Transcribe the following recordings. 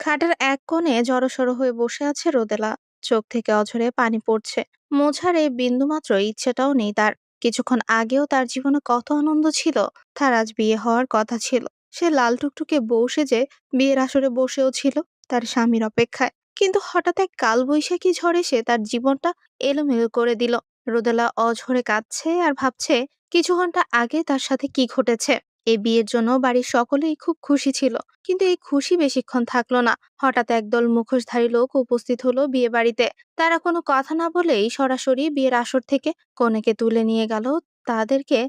খাটের এক কোণে জড়সড় হয়ে বসে আছে রোদেলা। চোখ থেকে অঝরে পানি পড়ছে। মোছার এই বিন্দুমাত্র ইচ্ছেটাও নেই তার। কিছুক্ষণ আগেও তার জীবনে কত আনন্দ ছিল। তার আজ বিয়ে হওয়ার কথা ছিল। সে লাল টুকটুকে বউ সেজে বিয়ের আসরে বসেও ছিল তার স্বামীর অপেক্ষায়। কিন্তু হঠাৎ এক কালবৈশাখী ঝড় এসে তার জীবনটা এলোমেলো করে দিল। রোদেলা অঝরে কাঁদছে আর ভাবছে কিছু ঘন্টা আগে তার সাথে কি ঘটেছে। এই বিয়ের জন্য বাড়ির সকলেই খুব খুশি ছিল, কিন্তু এই খুশি বেশিক্ষণ থাকলো না। হঠাৎ একদল মুখোশধারী লোক উপস্থিত হলো বিয়ে বাড়িতে। তারা কোনো কথা না বলেই সরাসরি বিয়ের আসর থেকে কনেকে তুলে নিয়ে গেল। তাদেরকে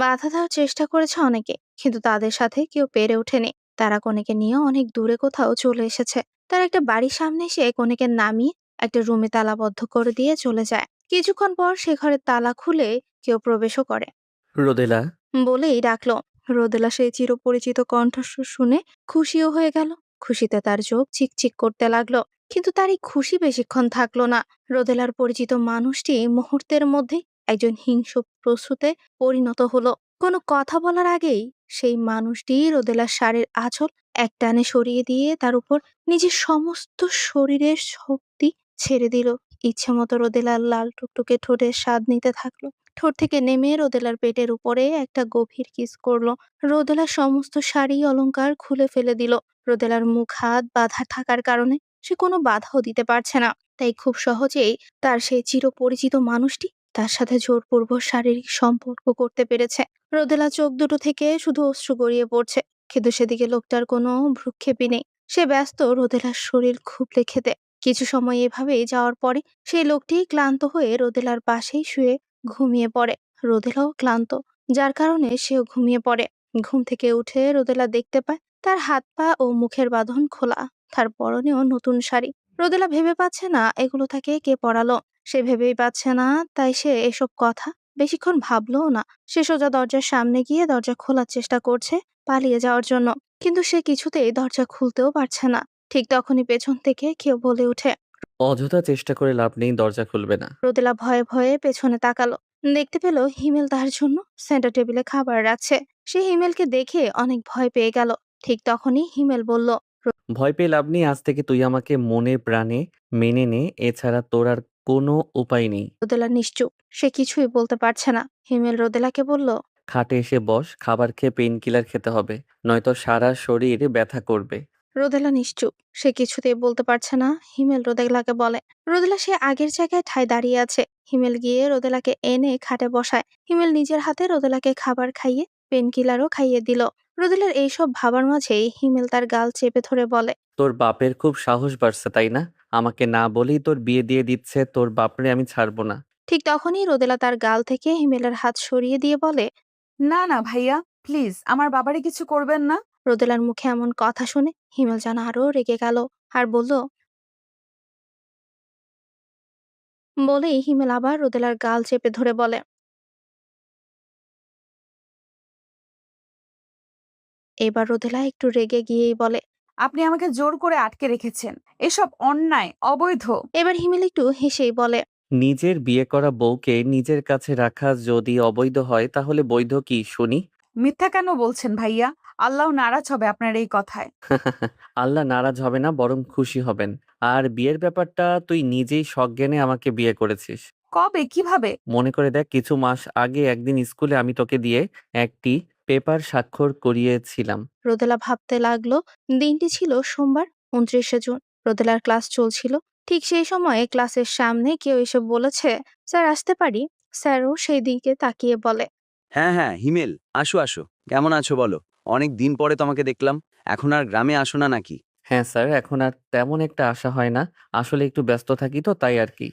বাধা দেওয়ার চেষ্টা করেছে অনেকে, কিন্তু তাদের সাথে কেউ পেরে ওঠেনি। তারা কনেকে নিয়ে অনেক দূরে কোথাও চলে এসেছে। তারা একটা বাড়ির সামনে এসে কনেকে নামিয়ে একটা রুমে তালাবদ্ধ করে দিয়ে চলে যায়। কিছুক্ষণ পর সে ঘরের তালা খুলে কেউ প্রবেশও করে। রোদেলা। বলেই ডাকলো। রোদেলা সেই চিরপরিচিত কণ্ঠস্বর শুনে খুশিও হয়ে গেল। খুশিতে তার চোখ চিকচিক করতে লাগলো। কিন্তু তার এই খুশি বেশিক্ষণ থাকলো না। রোদেলার পরিচিত মানুষটি মুহূর্তের মধ্যে একজন হিংস্র পশুতে পরিণত হলো। কোনো কথা বলার আগেই সেই মানুষটি রোদেলার শাড়ির আঁচল একটানে সরিয়ে দিয়ে তার উপর নিজের সমস্ত শরীরের শক্তি ছেড়ে দিল। ইচ্ছে মতো রোদেলার লাল টুকটুকে ঠোঁটের স্বাদ নিতে থাকলো। ঠোঁট থেকে নেমে রোদেলার পেটের উপরে একটা গভীর কিস করলো। রোদেলার সমস্ত শাড়ি অলংকার খুলে ফেলে দিল। রোদেলার মুখ হাত বাঁধা থাকার কারণে সে কোনো বাধাও দিতে পারছে না। তাই খুব সহজেই তার সেই চিরপরিচিত মানুষটি তার সাথে জোরপূর্বক শারীরিক সম্পর্ক করতে পেরেছে। রোদেলা চোখ দুটো থেকে শুধু অশ্রু গড়িয়ে পড়ছে, কিন্তু সেদিকে লোকটার কোনো ভ্রুক্ষেপই নেই। সে ব্যস্ত রোদেলার শরীর খুবলে খেতে। কিছু সময় এভাবেই যাওয়ার পরে সেই লোকটি ক্লান্ত হয়ে রোদেলার পাশেই শুয়ে ঘুমিয়ে পড়ে। রোদেলাও ক্লান্ত, যার কারণে সেও ঘুমিয়ে পড়ে। ঘুম থেকে উঠে রোদেলা দেখতে পায় তার হাত পা ও মুখের বাঁধন খোলা, তার পরনেও নতুন শাড়ি। রোদেলা ভেবে পাচ্ছে না এগুলো তাকে কে পরালো। সে ভেবেই পাচ্ছে না, তাই সে এসব কথা বেশিক্ষণ ভাবলোও না। সে সোজা দরজার সামনে গিয়ে দরজা খোলার চেষ্টা করছে পালিয়ে যাওয়ার জন্য, কিন্তু সে কিছুতেই দরজা খুলতেও পারছে না। ঠিক তখনই পেছন থেকে কেউ বলে ওঠে। অযথা চেষ্টা করে লাভ নেই, দরজা খুলবে না। রোদেলা ভয়ে ভয়ে পেছনে তাকালো। দেখতে পেল হিমেল তার জন্য সেন্টার টেবিলে খাবার রাখছে। সে হিমেলকে দেখে অনেক ভয় পেয়ে গেল। ঠিক তখনই হিমেল বলল। ভয় পেয়ে লাভ নেই, আজ থেকে তুই আমাকে মনে প্রাণে মেনে নে, এছাড়া তোর আর কোনো উপায় নেই। রোদেলা নিশ্চুপ, সে কিছুই বলতে পারছে না। হিমেল রোদেলাকে বলল। খাটে এসে বস, খাবার খেয়ে পেইন কিলার খেতে হবে, নয়তো সারা শরীর ব্যথা করবে। রোদেলা নিশ্চুপ, সে কিছুতেই বলতে পারছে না। হিমেল রোদেলাকে বলে। রোদেলা সে আগের জায়গায় ঠায় দাঁড়িয়ে আছে। হিমেল গিয়ে রোদেলাকে এনে খাটে বসায়। হিমেল নিজের হাতে রোদেলাকে খাবার খাইয়ে পেন কিলারও খাইয়ে দিল। রোদেলার এইসব ভাবার মাঝেই হিমেল তার গাল চেপে ধরে বলে। তোর বাপের খুব সাহস বাড়ছে তাই না? আমাকে না বলেই তোর বিয়ে দিয়ে দিচ্ছে, তোর বাপরে আমি ছাড়বো না। ঠিক তখনই রোদেলা তার গাল থেকে হিমেলের হাত সরিয়ে দিয়ে বলে। না না ভাইয়া, প্লিজ আমার বাবারে কিছু করবেন না। রোদেলার মুখে এমন কথা শুনে হিমেল যেন আরো রেগে গেল আর বলল। বলেই হিমেল আবার রোদেলার গাল চেপে ধরে বলে। এবার রোদেলা একটু রেগে গিয়েই বলে। আপনি আমাকে জোর করে আটকে রেখেছেন, এসব অন্যায়, অবৈধ। এবার হিমেল একটু হেসেই বলে। নিজের বিয়ে করা বউকে নিজের কাছে রাখা যদি অবৈধ হয়, তাহলে বৈধ কি শুনি? মিথ্যা কেন বলছেন ভাইয়া? আল্লাহ নারাজ হবে আপনার এই কথায়। আল্লাহ নারাজ হবে না, বরং খুশি হবেন। আর বিয়ের ব্যাপারটা তুই নিজেই সজ্ঞানে আমাকে বিয়ে করেছিস। কবে, কিভাবে? মনে করে দেখ, কিছু মাস আগে একদিন স্কুলে আমি তোকে দিয়ে একটি পেপার স্বাক্ষর করিয়েছিলাম। রোদেলা ভাবতে লাগলো। দিনটি ছিল সোমবার, 29শে জুন। রোদেলার ক্লাস চলছিল। ঠিক সেই সময়ে ক্লাসের সামনে কেউ এসে বলেছে, স্যার আসতে পারি? স্যারও সেই দিকে তাকিয়ে বলে। হ্যাঁ, হ্যাঁ, হিমেল, আসো, আসো। কেমন আছো বলো? অনেক দিন পরে তোমাকে দেখলাম। এখন আর গ্রামে আসো না নাকি? হ্যাঁ স্যার, এখন আর তেমন একটা আশা হয় না। আসলে একটু ব্যস্ত থাকি তো, তাই আর কি।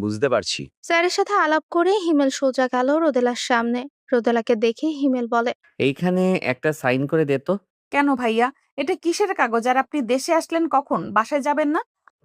বুঝতে পারছি। স্যারের সাথে আলাপ করে হিমেল সোজা গেল রোদেলার সামনে। রোদেলাকে দেখে হিমেল বলে। এইখানে একটা সাইন করে দে তো। কেন ভাইয়া? এটা কিসের কাগজ? আর আপনি দেশে আসলেন কখন? বাসায় যাবেন না?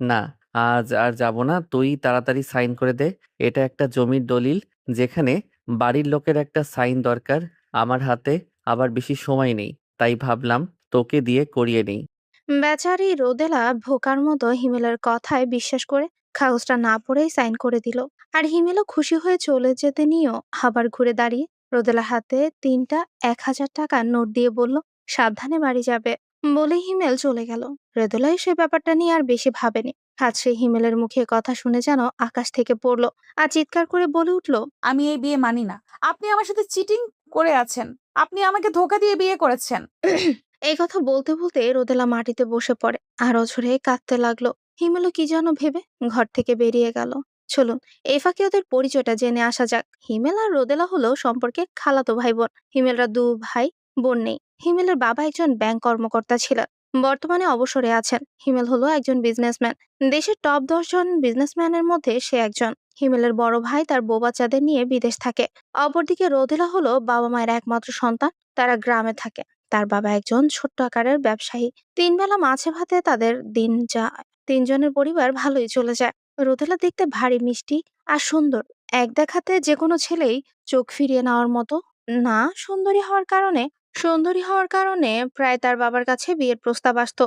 না, আজ আর যাব না, তুই তাড়াতাড়ি সাইন করে দে। এটা একটা জমির দলিল, যেখানে বাড়ির লোকের একটা সাইন দরকার। আমার হাতে আবার বেশি সময় নেই, তাই ভাবলাম তোকে দিয়ে করিয়ে নেই। বেচারি রোদেলা ভোকার মতো হিমেলের কথায় বিশ্বাস করে কাগজটা না পড়েই সাইন করে দিল। আর হিমেলও খুশি হয়ে চলে যেতে নিয়েও আবার ঘুরে দাঁড়িয়ে রোদেলার হাতে 3টা 1000 টাকার নোট দিয়ে বলল, সাবধানে বাড়ি যাবে। বলেই হিমেল চলে গেল। রোদেলা সে ব্যাপারটা নিয়ে আর বেশি ভাবেনি। আজ সে হিমেলের মুখে কথা শুনে যেন আকাশ থেকে পড়লো, আর চিৎকার করে বলে উঠল, আমি এই বিয়ে মানি না। আপনি আমার সাথে চিটিং করে আছেন। আপনি আমাকে ধোকা দিয়ে বিয়ে করেছেন। এই কথা বলতে বলতে রোদেলা মাটিতে বসে পড়ে আর অঝরে কাঁদতে লাগলো। হিমেলও কি যেন ভেবে ঘর থেকে বেরিয়ে গেল। চলুন এই ফাঁকে ওদের পরিচয়টা জেনে আসা যাক। হিমেল আর রোদেলা হলো সম্পর্কে খালাতো ভাই বোন। হিমেলরা দু ভাই বোন নেই। হিমেলের বাবা একজন ব্যাংক কর্মকর্তা ছিলেন, বর্তমানে অবসরে আছেন। হিমেল হলো একজন বিজনেসম্যান, দেশের টপ 10 জন বিজনেসম্যানের মধ্যে সে একজন। হিমেলের বড় ভাই তার বউ বাচ্চাদের নিয়ে বিদেশ থাকে। অপরদিকে রোদেলা হলো বাবা মায়ের একমাত্র সন্তান, তারা গ্রামে থাকে। তার বাবা একজন ছোট্ট আকারের ব্যবসায়ী। 3 বেলা মাছে ভাতে তাদের দিন যায়। 3 জনের পরিবার ভালোই চলে যায়। রোদেলা দেখতে ভারী মিষ্টি আর সুন্দর। এক দেখাতে যে কোনো ছেলেই চোখ ফিরিয়ে নেওয়ার মতো। না, সুন্দরী হওয়ার কারণে প্রায় তার বাবার কাছে বিয়ের প্রস্তাব আসতো।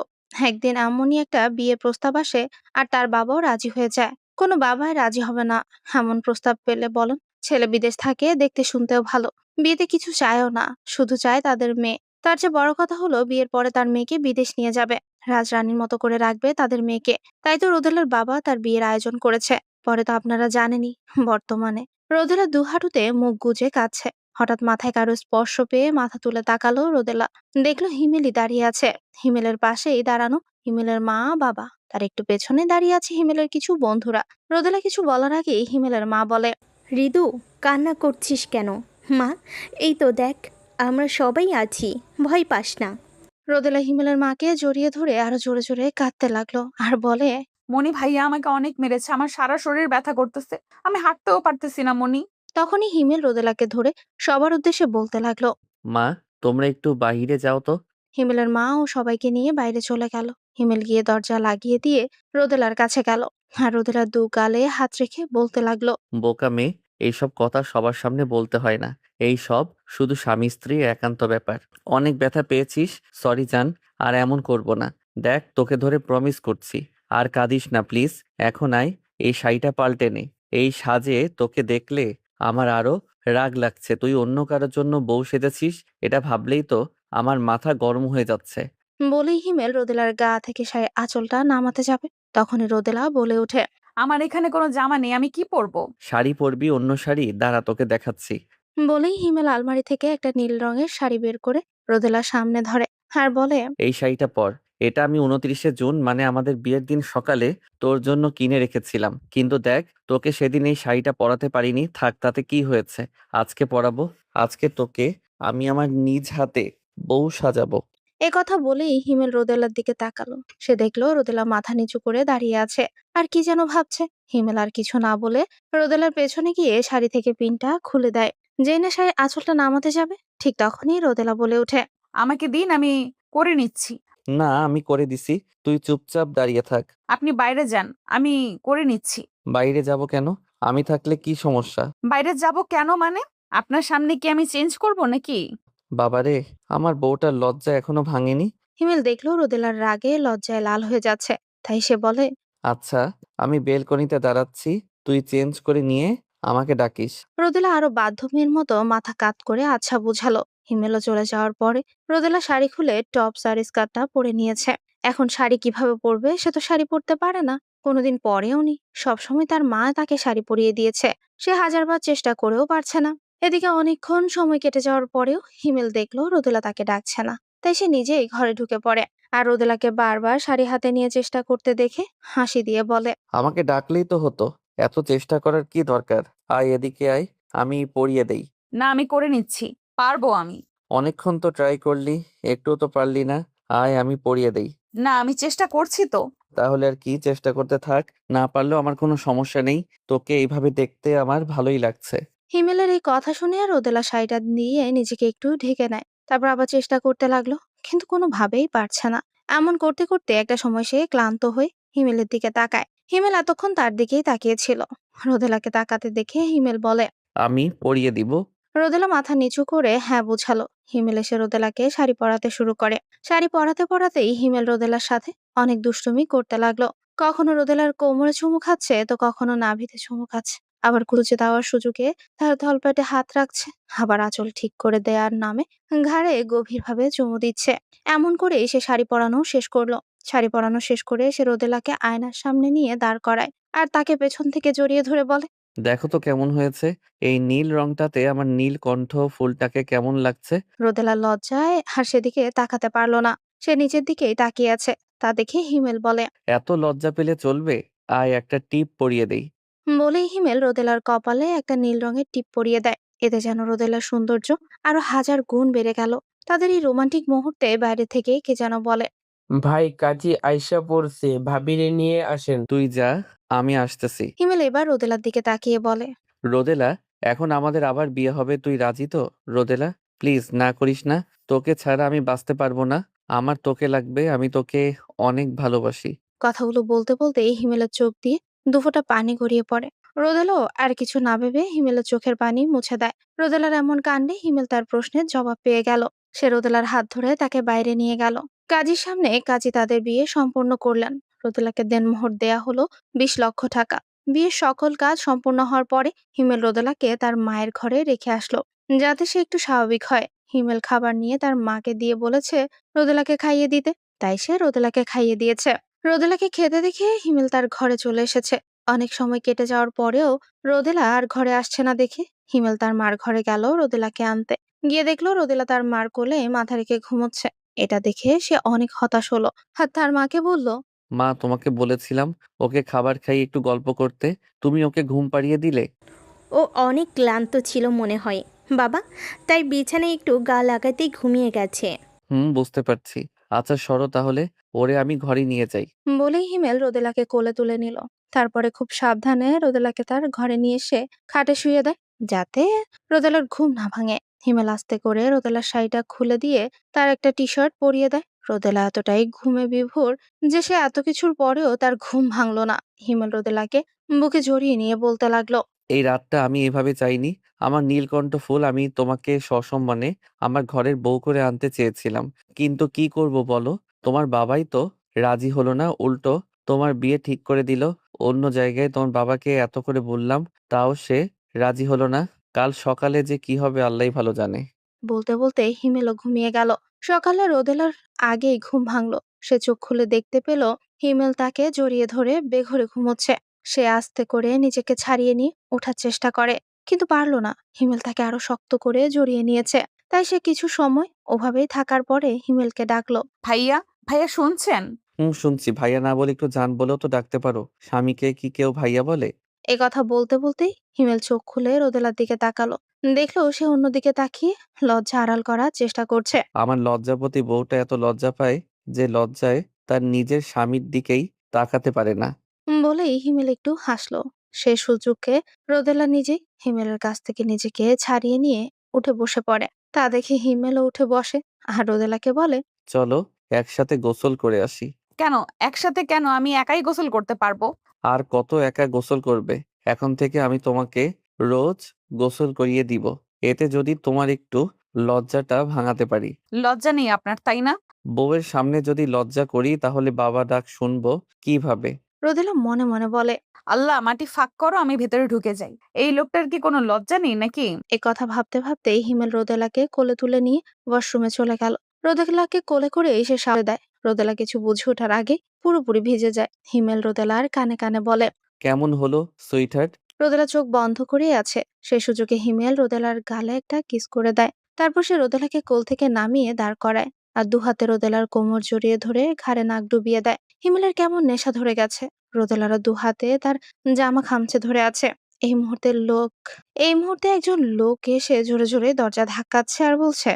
একদিন এমনই একটা বিয়ের প্রস্তাব আসে, আর তার বাবাও রাজি হয়ে যায়। কোনো বাবাই রাজি হবে না এমন প্রস্তাব পেলে, বলেন? ছেলে বিদেশ থাকে, দেখতে শুনতেও ভালো, বিয়েতে কিছু চায়ও না, শুধু চায় তাদের মেয়ে। তার চেয়ে বড় কথা হলো বিয়ের পরে তার মেয়েকে বিদেশ নিয়ে যাবে, রাজরানীর মতো করে রাখবে তাদের মেয়েকে। তাই তো রোদেলার বাবা তার বিয়ের আয়োজন করেছে। পরে তো আপনারা জানেনই। বর্তমানে রোদেলা দুহাঁটুতে মুখ গুজে কাঁদছে। হঠাৎ মাথায় কারো স্পর্শ পেয়ে মাথা তুলে তাকালো রোদেলা। দেখলো হিমেলি দাঁড়িয়ে আছে। হিমেলের পাশেই দাঁড়ানো হিমেলের মা বাবা, তার একটু পেছনে দাঁড়িয়ে আছে হিমেলের কিছু বন্ধুরা। রোদেলা কিছু বলার আগেই হিমেলের মা বলে, ঋতু, কান্না করছিস কেন? মা, এই তো দেখ, আমরা সবাই আছি, ভয় পাস না। রোদেলা হিমেলের মাকে জড়িয়ে ধরে আরো জোরে জোরে কাঁদতে লাগলো আর বলে, মনি ভাইয়া আমাকে অনেক মেরেছে। আমার সারা শরীর ব্যথা করতেছে। আমি হাঁটতেও পারতেছি না মনি। তখনই হিমেল রোদেলাকে ধরে সবার উদ্দেশ্যে বলতে লাগলো। মা, তোমরা একটু বাইরে যাও তো। হিমেলের মা ও সবাইকে নিয়ে বাইরে চলে গেল। হিমেল গিয়ে দরজা লাগিয়ে দিয়ে রোদেলার কাছে গেল, আর রোদেলার দু গালে হাত রেখে বলতে লাগলো, বোকা মেয়ে, এইসব কথা সবার সামনে বলতে হয় না। এই সব শুধু স্বামী স্ত্রীর একান্ত ব্যাপার। অনেক ব্যথা পেয়েছিস, সরি জান, আর এমন করব না। দেখ, তোকে ধরে প্রমিস করছি, আর কাঁদিস না প্লিজ। এখন আয়, এই শাড়িটা পাল্টে নে। এই সাজে তোকে দেখলে আমার আরো রাগ লাগছে। তুই অন্য কারোর জন্য বউ সেজেছিস, এটা ভাবলেই তো আমার মাথা গরম হয়ে যাচ্ছে। বলেই হিমেল রোদেলার গা থেকে শাড়ির আঁচলটা নামাতে যাবে। তখনই রোদেলা বলে ওঠে, আমার এখানে কোনো জামা নেই, আমি কি পরবো? শাড়ি পরবি? অন্য শাড়ি দাঁড়া, তোকে দেখাচ্ছি। বলেই হিমেল আলমারি থেকে একটা নীল রঙের শাড়ি বের করে রোদেলার সামনে ধরে আর বলে, এই শাড়িটা পর। এটা আমি 29শে জুন মানে আমাদের বিয়ের দিন সকালে তোর জন্য কিনে রেখেছিলাম। কিন্তু দেখ, তোকে সেদিন এই শাড়িটা পরাতে পারিনি। থাক, তাতে কি হয়েছে? আজকে পরাবো। আজকে তোকে আমি আমার নিজ হাতে বউ সাজাবো। এ কথা বলেই হিমেল রোদেলার দিকে তাকালো। সে দেখলো রোদেলা মাথা নিচু করে দাঁড়িয়ে আছে আর কি যেন ভাবছে। হিমেল আর কিছু না বলে রোদেলার পেছনে গিয়ে শাড়ি থেকে পিনটা খুলে দেয়। যেই না শাড়ির আঁচলটা নামাতে যাবে, ঠিক তখনই রোদেলা বলে ওঠে, আমাকে দিন, আমি করে নিচ্ছি। না, আমি করে দিছি, তুই চুপচাপ দাঁড়িয়ে থাক। আপনি বাইরে যান, আমি করে নিচ্ছি। বাইরে যাব কেন? আমি থাকলে কি সমস্যা? বাইরে যাব কেন মানে? আপনার সামনে কি আমি চেঞ্জ করব নাকি? বাবারে, আমার বউটার লজ্জা এখনো ভাঙেনি। হিমেল দেখলো রোদেলার রাগে লজ্জায় লাল হয়ে যাচ্ছে। তাই সে বলে, আচ্ছা, আমি বেলকনিতে দাঁড়াচ্ছি, তুই চেঞ্জ করে নিয়ে আমাকে ডাকিস। রোদেলা আরো বাধ্য মেয়ের মতো মাথা কাত করে আচ্ছা বুঝালো। হিমেলও চলে যাওয়ার পরে রোদেলা শাড়ি খুলে টপস আর স্কার্টটা পরে নিয়েছে। এখন শাড়ি কিভাবে পরবে? সে তো শাড়ি পরতে পারে না, কোনোদিন পরেও নি। সবসময় তার মা তাকে শাড়ি পরিয়ে দিয়েছে। সে হাজারবার চেষ্টা করেও পারছে না। এদিকে অনেকক্ষণ সময় কেটে যাওয়ার পরেও হিমেল দেখলো রোদেলা তাকে ডাকছে না। তাই সে নিজেই ঘরে ঢুকে পড়ে আর রোদেলাকে বারবার শাড়ি হাতে নিয়ে চেষ্টা করতে দেখে হাসি দিয়ে বলে, আমাকে ডাকলেই তো হতো, এত চেষ্টা করার কি দরকার? আয় এদিকে আয়, আমি পরিয়ে দেই। না, আমি করে নিচ্ছি, পারবো আমি। অনেকক্ষণ তো ট্রাই করলি, একটুও তো পারলি না। আয়, আমি পরিয়ে দেই। না, আমি চেষ্টা করছি তো। তাহলে আর কি, চেষ্টা করতে থাক। না পারলেও আমার কোনো সমস্যা নেই, তোকে এইভাবে দেখতে আমার ভালোই লাগছে। হিমেলের এই কথা শুনে আর রোদেলা শাড়িটা দিয়ে নিজেকে একটু ঢেকে নেয়। তারপর আবার চেষ্টা করতে লাগলো, কিন্তু কোনোভাবেই পারছে না। এমন করতে করতে একটা সময় সে ক্লান্ত হয়ে হিমেলের দিকে তাকায়। হিমেল এতক্ষণ তার দিকেই তাকিয়েছিল। রোদেলাকে তাকাতে দেখে হিমেল বলে, আমি পরিয়ে দিব। রোদেলা মাথা নিচু করে হ্যাঁ বুঝালো। হিমেল এসে রোদেলাকে শাড়ি পরাতে শুরু করে। শাড়ি পরাতে পরাতেই হিমেল রোদেলার সাথে অনেক দুষ্টুমি করতে লাগলো। কখনো রোদেলার কোমরে চুমু খাচ্ছে, তো কখনো নাভিতে চুমু খাচ্ছে। আবার কুলুচে দেওয়ার সুযোগে তার তলপেটে হাত রাখছে, আবার আঁচল ঠিক করে দেওয়ার নামে ঘাড়ে গভীরভাবে চুমু দিচ্ছে। এমন করে সে শাড়ি পরানো শেষ করলো। শাড়ি পরানো শেষ করে সে রোদেলাকে আয়নার সামনে নিয়ে দাঁড় করায়, আর তাকে পেছন থেকে জড়িয়ে ধরে বলে, দেখো তো কেমন হয়েছে। এই নীল রংটাতে আমার নীল কণ্ঠ ফুলটাকে কেমন লাগছে? রোদেলা লজ্জায় আর সেদিকে তাকাতে পারলো না। সে নিচের দিকেই তাকিয়ে আছে। তা দেখে হিমেল বলে, এত লজ্জা পেলে চলবে? আয় একটা টিপ পরিয়ে দেই। বলেই হিমেল রোদেলার কপালে একটা নীল রঙের টিপ পরিয়ে দেয়। এতে যেন রোদেলার সৌন্দর্য আরো হাজার গুণ বেড়ে গেল। তাদের এই রোমান্টিক মুহূর্তে বাইরে থেকে কে যেন বলে, ভাই কাজী আইসা পড়ছে, ভাবিরে নিয়ে আসেন। তুই যা, আমি আসতেছি। হিমেল এবার রোদেলার দিকে তাকিয়ে বলে, রোদেলা, এখন আমাদের আবার বিয়ে হবে, তুই রাজি তো? রোদেলা, প্লিজ না করিস না। তোকে ছাড়া আমি বাঁচতে পারবো না। আমার তোকে লাগবে, আমি তোকে অনেক ভালোবাসি। কথাগুলো বলতে বলতেই হিমেলের চোখ দিয়ে দুফোঁটা পানি গড়িয়ে পড়ে। রোদেলাও আর কিছু না ভেবে হিমেলের চোখের পানি মুছে দেয়। রোদেলার এমন কাণ্ডে হিমেল তার প্রশ্নের জবাব পেয়ে গেল। সে রোদেলার হাত ধরে তাকে বাইরে নিয়ে গেল। কাজীর সামনে কাজী তাদের বিয়ে সম্পূর্ণ করলেন। রোদেলাকে দেনমোহর দেয়া হলো 20 লক্ষ টাকা। বিয়ের সকল কাজ সম্পূর্ণ হওয়ার পরে হিমেল রোদেলাকে তার মায়ের ঘরে রেখে আসলো, যাতে সে একটু স্বাভাবিক হয়। হিমেল খাবার নিয়ে তার মাকে দিয়ে বলেছে রোদেলাকে খাইয়ে দিতে, তাই সে রোদেলাকে খাইয়ে দিয়েছে। রোদেলাকে খেতে দেখে হিমেল তার ঘরে চলে এসেছে। অনেক সময় কেটে যাওয়ার পরেও রোদেলা আর ঘরে আসছে না দেখে হিমেল তার মার ঘরে গেল রোদেলাকে আনতে। গিয়ে দেখলো রোদেলা তার মার কোলে মাথা রেখে ঘুমোচ্ছে। এটা দেখে সে অনেক হতাশ হলো, আর তার মাকে বলল, মা, তোমাকে বলেছিলাম ওকে খাবার খাইয়ে একটু গল্প করতে, তুমি ওকে ঘুম পাড়িয়ে দিলে। ও অনেক ক্লান্ত ছিল মনে হয় বাবা, তাই বিছানায় একটু গা লাগাতেই ঘুমিয়ে গেছে। বুঝতে পারছি। আচ্ছা সরো তাহলে, ওরে আমি ঘরে নিয়ে যাই। বলেই হিমেল রোদেলাকে কোলে তুলে নিল। তারপরে খুব সাবধানে রোদেলাকে তার ঘরে নিয়ে এসে খাটে শুয়ে দেয়, যাতে রোদেলার ঘুম না ভাঙে। হিমেল আস্তে করে রোদেলার শাড়িটা খুলে দিয়ে তার একটা টি শার্ট পরিয়ে দেয়। রোদেলা এতটাই ঘুমে বিভোর যে সে এত কিছুর পরেও তার ঘুম ভাঙলো না। হিমেল রোদেলাকে বুকে জড়িয়ে নিয়ে বলতে লাগলো, এই রাতটা আমি এভাবে চাইনি। আমার নীলকণ্ঠ ফুল, আমি তোমাকে সসম্মানে আমার ঘরের বউ করে আনতে চেয়েছিলাম। কিন্তু কি করব বলো? তোমার বাবাই তো রাজি হলো না, উল্টো তোমার বিয়ে ঠিক করে দিল অন্য জায়গায়। তোমার বাবাকে এত করে বললাম, তাও সে রাজি হলো না। কাল সকালে যে কি হবে আল্লাহই ভালো জানে। বলতে বলতে হিমেলও ঘুমিয়ে গেল। সকালে রোদেলার আগেই ঘুম ভাঙলো। সে চোখ খুলে দেখতে পেল হিমেল তাকে জড়িয়ে ধরে বেঘরে ঘুমোচ্ছে। সে আস্তে করে নিজেকে ছাড়িয়ে নিয়ে ওঠার চেষ্টা করে, কিন্তু পারলো না। হিমেল তাকে আরো শক্ত করে জড়িয়ে নিয়েছে। তাই সে কিছু সময় ওভাবেই থাকার পরে হিমেলকে ডাকলো, ভাইয়া, ভাইয়া শুনছেন? শুনছি। ভাইয়া না বলে একটু জান বলেও তো ডাকতে পারো। স্বামীকে কি কেউ ভাইয়া বলে? এ কথা বলতে বলতেই হিমেল চোখ খুলে রোদেলার দিকে তাকালো। দেখলো সে অন্যদিকে তাকিয়ে লজ্জা আড়াল করার চেষ্টা করছে। আমার লজ্জাপতি বউটা এত লজ্জা পায় যে লজ্জায় তার নিজের স্বামীর দিকেই তাকাতে পারে না। বলেই হিমেল একটু হাসলো। সে সুযোগকে রোদেলা নিজেই হিমেলের কাছ থেকে নিজেকে ছাড়িয়ে নিয়ে উঠে বসে পড়ে। তা দেখে হিমেলও উঠে বসে আর রোদেলাকে বলে, চলো একসাথে গোসল করে আসি। কেন? একসাথে কেন? আমি একাই গোসল করতে পারবো। আর কত একা গোসল করবে? এখন থেকে আমি তোমাকে রোজ গোসল করিয়ে দিব। এতে যদি তোমার একটু লজ্জাটা ভাঙাতে পারি। লজ্জা নেই আপনার, তাই না? বউয়ের সামনে যদি লজ্জা করি তাহলে বাবা ডাক শুনবো কিভাবে? রোদেলা মনে মনে বলে, আল্লাহ, মাটি ফাঁক করো, আমি ভেতরে ঢুকে যাই। এই লোকটার কি কোনো লজ্জা নেই নাকি? এ কথা ভাবতে ভাবতেই হিমেল রোদেলাকে কোলে তুলে নিয়ে ওয়াশরুমে চলে গেল। রোদেলাকে কোলে করে এসে সাড়ে দেয়। রোদেলা কিছু বুঝে ওঠার আগে পুরোপুরি ভিজে যায়। হিমেল রোদেলার কানে কানে বলে, কেমন হলো সুইটহার্ট? রোদেলা চোখ বন্ধ করেই আছে। সেই সুযোগে হিমেল রোদেলার গালে একটা কিস করে দেয়। তারপর সে রোদেলাকে কোল থেকে নামিয়ে দাঁড় করায়, আর দু হাতে রোদেলার কোমর জড়িয়ে ধরে ঘাড়ে নাক ডুবিয়ে দেয়। হিমেলের কেমন নেশা ধরে গেছে। রোদেলারা দু হাতে তার জামা খামচে ধরে আছে। এই মুহূর্তে একজন লোক এসে জোরে জোরে দরজা ধাক্কাচ্ছে আর বলছে,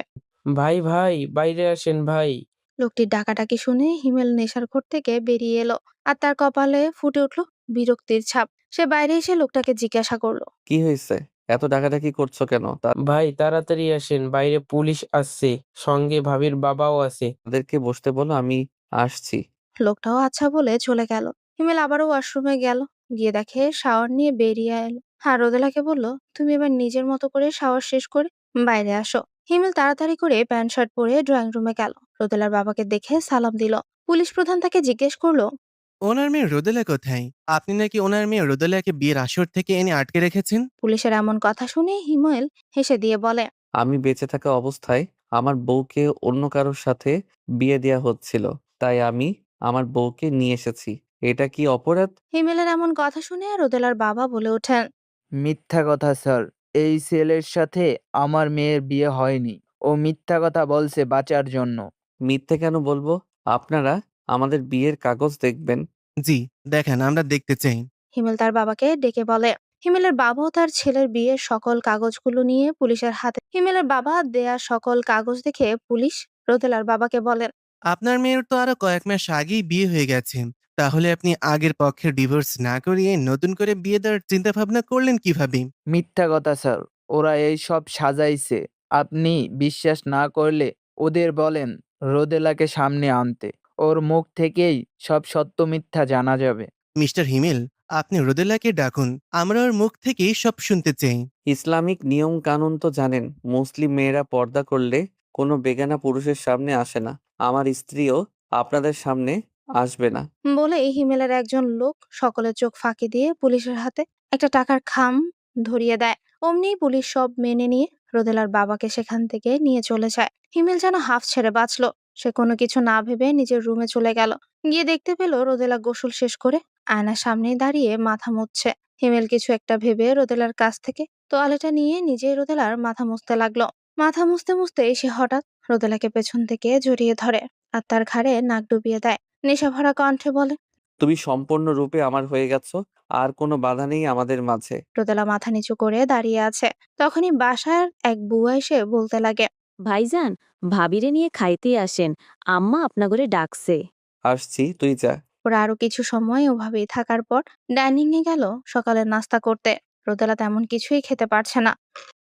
ভাই ভাই বাইরে আসেন ভাই। লোকটির ডাকাডাকি শুনে হিমেল নেশার ঘর থেকে বেরিয়ে এলো, আর তার কপালে ফুটে উঠলো বিরক্তির ছাপ। সে বাইরে এসে লোকটাকে জিজ্ঞাসা করলো, কি হয়েছে? এত ডাকাডাকি করছো কেন? ভাই তাড়াতাড়ি আসেন, বাইরে পুলিশ আসছে, সঙ্গে ভাবির বাবাও আছে। তাদেরকে বসতে বলো, আমি আসছি। লোকটাও আচ্ছা বলে চলে গেল। হিমেল আবারও ওয়াশরুমে গেল। গিয়ে দেখে শাওয়ার নিয়ে বেরিয়ে এলো। হ্যাঁ, রোদেলাকে বলল, তুমি এবার নিজের মতো করে শাওয়ার শেষ করে বাইরে আসো। হিমেল তাড়াতাড়ি করে প্যান্ট শার্ট পরে ড্রয়িং রুমে গেল। রোদেলার বাবাকে দেখে সালাম দিল। পুলিশ প্রধান তাকে জিজ্ঞেস করলো, ওনার মেয়ে রোদেলা কোথায়? আপনি নাকি ওনার মেয়ে রোদেলাকে বিয়ের আসর থেকে এনে আটকে রেখেছেন? পুলিশের এমন কথা শুনে হিমেল হেসে দিয়ে বলে, আমি বেঁচে থাকা অবস্থায় আমার বউকে অন্য কারোর সাথে বিয়ে দেয়া হচ্ছিল, তাই আমি আমার বউকে নিয়ে এসেছি। এটা কি অপরাধ? হিমেলের এমন কথা শুনে রোদেলার বাবা বলে ওঠেন, মিথ্যা কথা স্যার। এই ছেলের সাথে আমার মেয়ের বিয়ে হয়নি। ও মিথ্যা কথা বলছে বাঁচার জন্য। মিথ্যে কেন বলবো? আপনারা আমাদের বিয়ের কাগজ দেখবেন। জি, দেখান, আমরা দেখতে চাই। হিমেল তার বাবাকে ডেকে বলে। হিমেলের বাবাও তার ছেলের বিয়ের সকল কাগজগুলো নিয়ে পুলিশের হাতে। হিমেলের বাবা দেয়া সকল কাগজ দেখে পুলিশ রোদেলার বাবাকে বলেন, আপনার মেয়ের তো আরো কয়েক মাস আগেই বিয়ে হয়ে গেছে। তাহলে আপনি আগের পক্ষের ডিভোর্স না করিয়ে নতুন করে বিয়ে দেওয়ার চিন্তা ভাবনা করলেন কিভাবে? মিথ্যা কথা স্যার। ওরা এই সব সাজাইছে। আপনি বিশ্বাস না করলে ওদের বলেন রোদেলাকে সামনে আনতে। ওর মুখ থেকেই সব সত্য মিথ্যা জানা যাবে। মিস্টার হিমেল, আপনি রোদেলাকে ডাকুন, আমরা ওর মুখ থেকেই সব শুনতে চাই। ইসলামিক নিয়ম কানুন তো জানেন, মুসলিম মেয়েরা পর্দা করলে কোনো বেগানা পুরুষের সামনে আসে না। আমার স্ত্রীও আপনাদের সামনে আসবে না। বলেই হিমেলের একজন লোক সকলের চোখ ফাঁকি দিয়ে পুলিশের হাতে একটা টাকার খাম ধরিয়ে দেয়। অমনি পুলিশ সব মেনে নিয়ে রোদেলার বাবাকে সেখান থেকে নিয়ে চলে যায়। হিমেল যেন হাফ ছেড়ে বাঁচলো। সে কোনো কিছু না ভেবে নিজের রুমে চলে গেল। গিয়ে দেখতে পেল রোদেলা গোসল শেষ করে আয়নার সামনে দাঁড়িয়ে মাথা মুছছে। হিমেল কিছু একটা ভেবে রোদেলার কাছ থেকে তোয়ালেটা নিয়ে নিজেই রোদেলার মাথা মুছতে লাগলো। মাথা মুছতে মুছতে সে হঠাৎ রোদেলাকে পেছন থেকে জড়িয়ে ধরে আর তার ঘাড়ে নাক ডুবিয়ে দেয়। নেশাভরা কণ্ঠে বলে, তুমি সম্পূর্ণরূপে আমার হয়ে গেছো, আর কোনো বাধা নেই আমাদের মাঝে। রোদেলা মাথা নিচু করে দাঁড়িয়ে আছে। তখনই বাসার এক বুয়া এসে বলতে লাগে, ভাইজান, ভাবিরে নিয়ে খাইতে আসেন, আম্মা আপনাগরে ডাকছে। আসছি, তুই যা। ওরা আরো কিছু সময় ওভাবেই থাকার পর ডাইনিং এ গেল সকালের নাস্তা করতে। রোদেলা তেমন কিছুই খেতে পারছে না,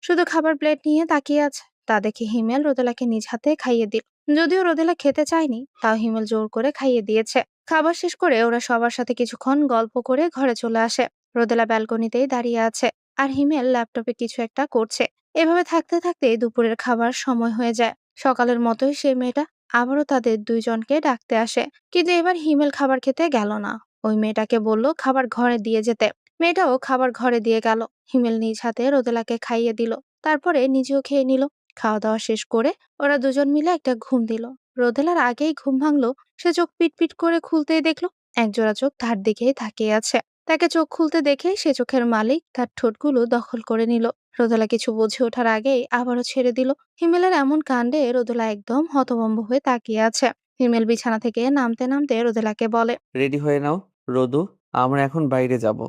শুধু খাবার প্লেট নিয়ে তাকিয়ে আছে। তা দেখে হিমেল রোদেলাকে নিজ হাতে খাইয়ে দিল। যদিও রোদেলা খেতে চায়নি, তাও হিমেল জোর করে খাইয়ে দিয়েছে। খাবার শেষ করে ওরা সবার সাথে কিছুক্ষণ গল্প করে ঘরে চলে আসে। রোদেলা ব্যালকনিতেই দাঁড়িয়ে আছে আর হিমেল ল্যাপটপে কিছু একটা করছে। এভাবে থাকতে থাকতে দুপুরের খাবার সময় হয়ে যায়। সকালের মতোই সেই মেয়েটা আবারও তাদের দুইজনকে ডাকতে আসে, কিন্তু এবার হিমেল খাবার খেতে গেল না। ওই মেয়েটাকে বলল খাবার ঘরে দিয়ে যেতে। মেয়েটাও খাবার ঘরে দিয়ে গেল। হিমেল নিজ হাতে রোদেলাকে খাইয়ে দিল, তারপরে নিজেও খেয়ে নিল। খাওয়া দাওয়া শেষ করে ওরা দুজন মিলে একটা ঘুম দিল। রোদেলার আগেই ঘুম ভাঙলো। সে চোখ পিটপিট করে খুলতেই দেখলো একজোড়া চোখ তার দিকেই তাকিয়ে আছে। তাকে চোখ খুলতে দেখে সে চোখের মালিক তার ঠোঁটগুলো দখল করে নিল। রোদেলা কিছু বুঝে ওঠার আগেই আবারও ছেড়ে দিল। হিমেলের এমন কাণ্ডে রোদেলা একদম হতভম্ব হয়ে তাকিয়ে আছে। হিমেল বিছানা থেকে নামতে নামতে রোদেলাকে বলে, রেডি হয়ে নাও রোদু, আমরা এখন বাইরে যাব।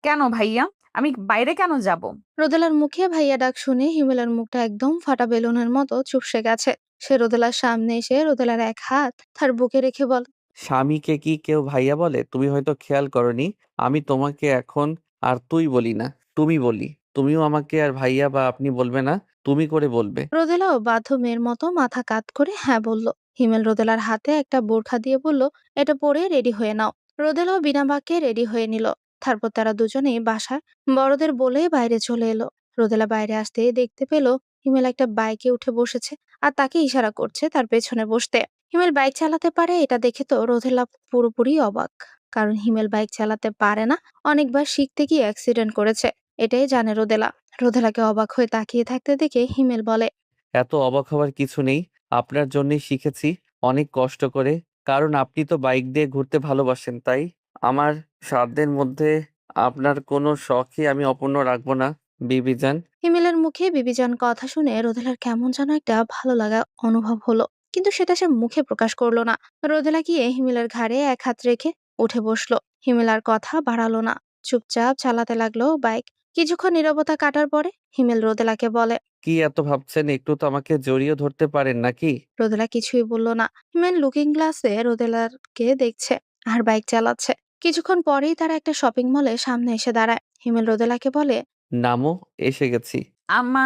কেন ভাইয়া? আমি বাইরে কেন যাব? রোদেলার মুখে ভাইয়া ডাক শুনে হিমেলের মুখটা একদম ফাটা বেলুনের মতো চুপসে গেছে। সে রোদেলার সামনে এসে রোদেলার এক হাত তার বুকে রেখে বলে, স্বামীকে কি কেউ ভাইয়া বলে? তুমি হয়তো খেয়াল করনি, আমি তোমাকে এখন আর তুই বলি না, তুমি বলি। তুমিও আমাকে আর ভাইয়া বা আপনি বলবে না, তুমি করে বলবে। রোদেলাও বাধ্য মেয়ের মতো মাথা কাত করে হ্যাঁ বলল। হিমেল রোদেলার হাতে একটা বোরখা দিয়ে বলল, এটা পরে রেডি হয়ে নাও। রোদেলাও বিনা বাক্যে রেডি হয়ে নিল। তারপর তারা দুজনেই বাসায় বড়দের বলে বাইরে চলে এলো। রোদেলা বাইরে আসতে দেখতে পেল হিমেল একটা বাইকে উঠে বসেছে আর তাকে ইশারা করছে তার পেছনে বসতে। হিমেল বাইক চালাতে পারে এটা দেখে তো রোদেলা পুরোপুরি অবাক, কারণ হিমেল বাইক চালাতে পারে না। অনেকবার শিখতে গিয়ে অ্যাক্সিডেন্ট করেছে, এটাই জানে রোদেলা। রোদেলাকে অবাক হয়ে তাকিয়ে থাকতে দেখে হিমেল বলে, এত অবাক হওয়ার কিছু নেই, আপনার জন্যই শিখেছি অনেক কষ্ট করে। কারণ আপনি তো বাইক দিয়ে ঘুরতে ভালোবাসেন, তাই আমার সাধ্যের মধ্যে আপনার কোনো শখই আমি অপূর্ণ রাখবো না, বিবিজান। হিমেলের মুখে বিবিজান কথা শুনে রোদেলার কেমন যেন একটা ভালো লাগা অনুভব হলো, কিন্তু সেটা সে মুখে প্রকাশ করলো না। রোদেলা গিয়ে হিমেলের ঘাড়ে এক হাত রেখে উঠে বসলো। হিমেল আর কথা বাড়ালো না, চুপচাপ চালাতে লাগলো বাইক। কিছুক্ষণ নীরবতা কাটার পরে হিমেল রোদেলাকে বলে, কি এত ভাবছেন? একটু তো আমাকে জড়িয়ে ধরতে পারেন নাকি? রোদেলা কিছুই বলল না। হিমেল লুকিং গ্লাসে রোদেলাকে দেখছে আর বাইক চালাচ্ছে। কিছুক্ষণ পরেই তারা একটা শপিং মলের সামনে এসে দাঁড়ায়। হিমেল রোদেলাকে বলে, নামো, এসে গেছি। আমা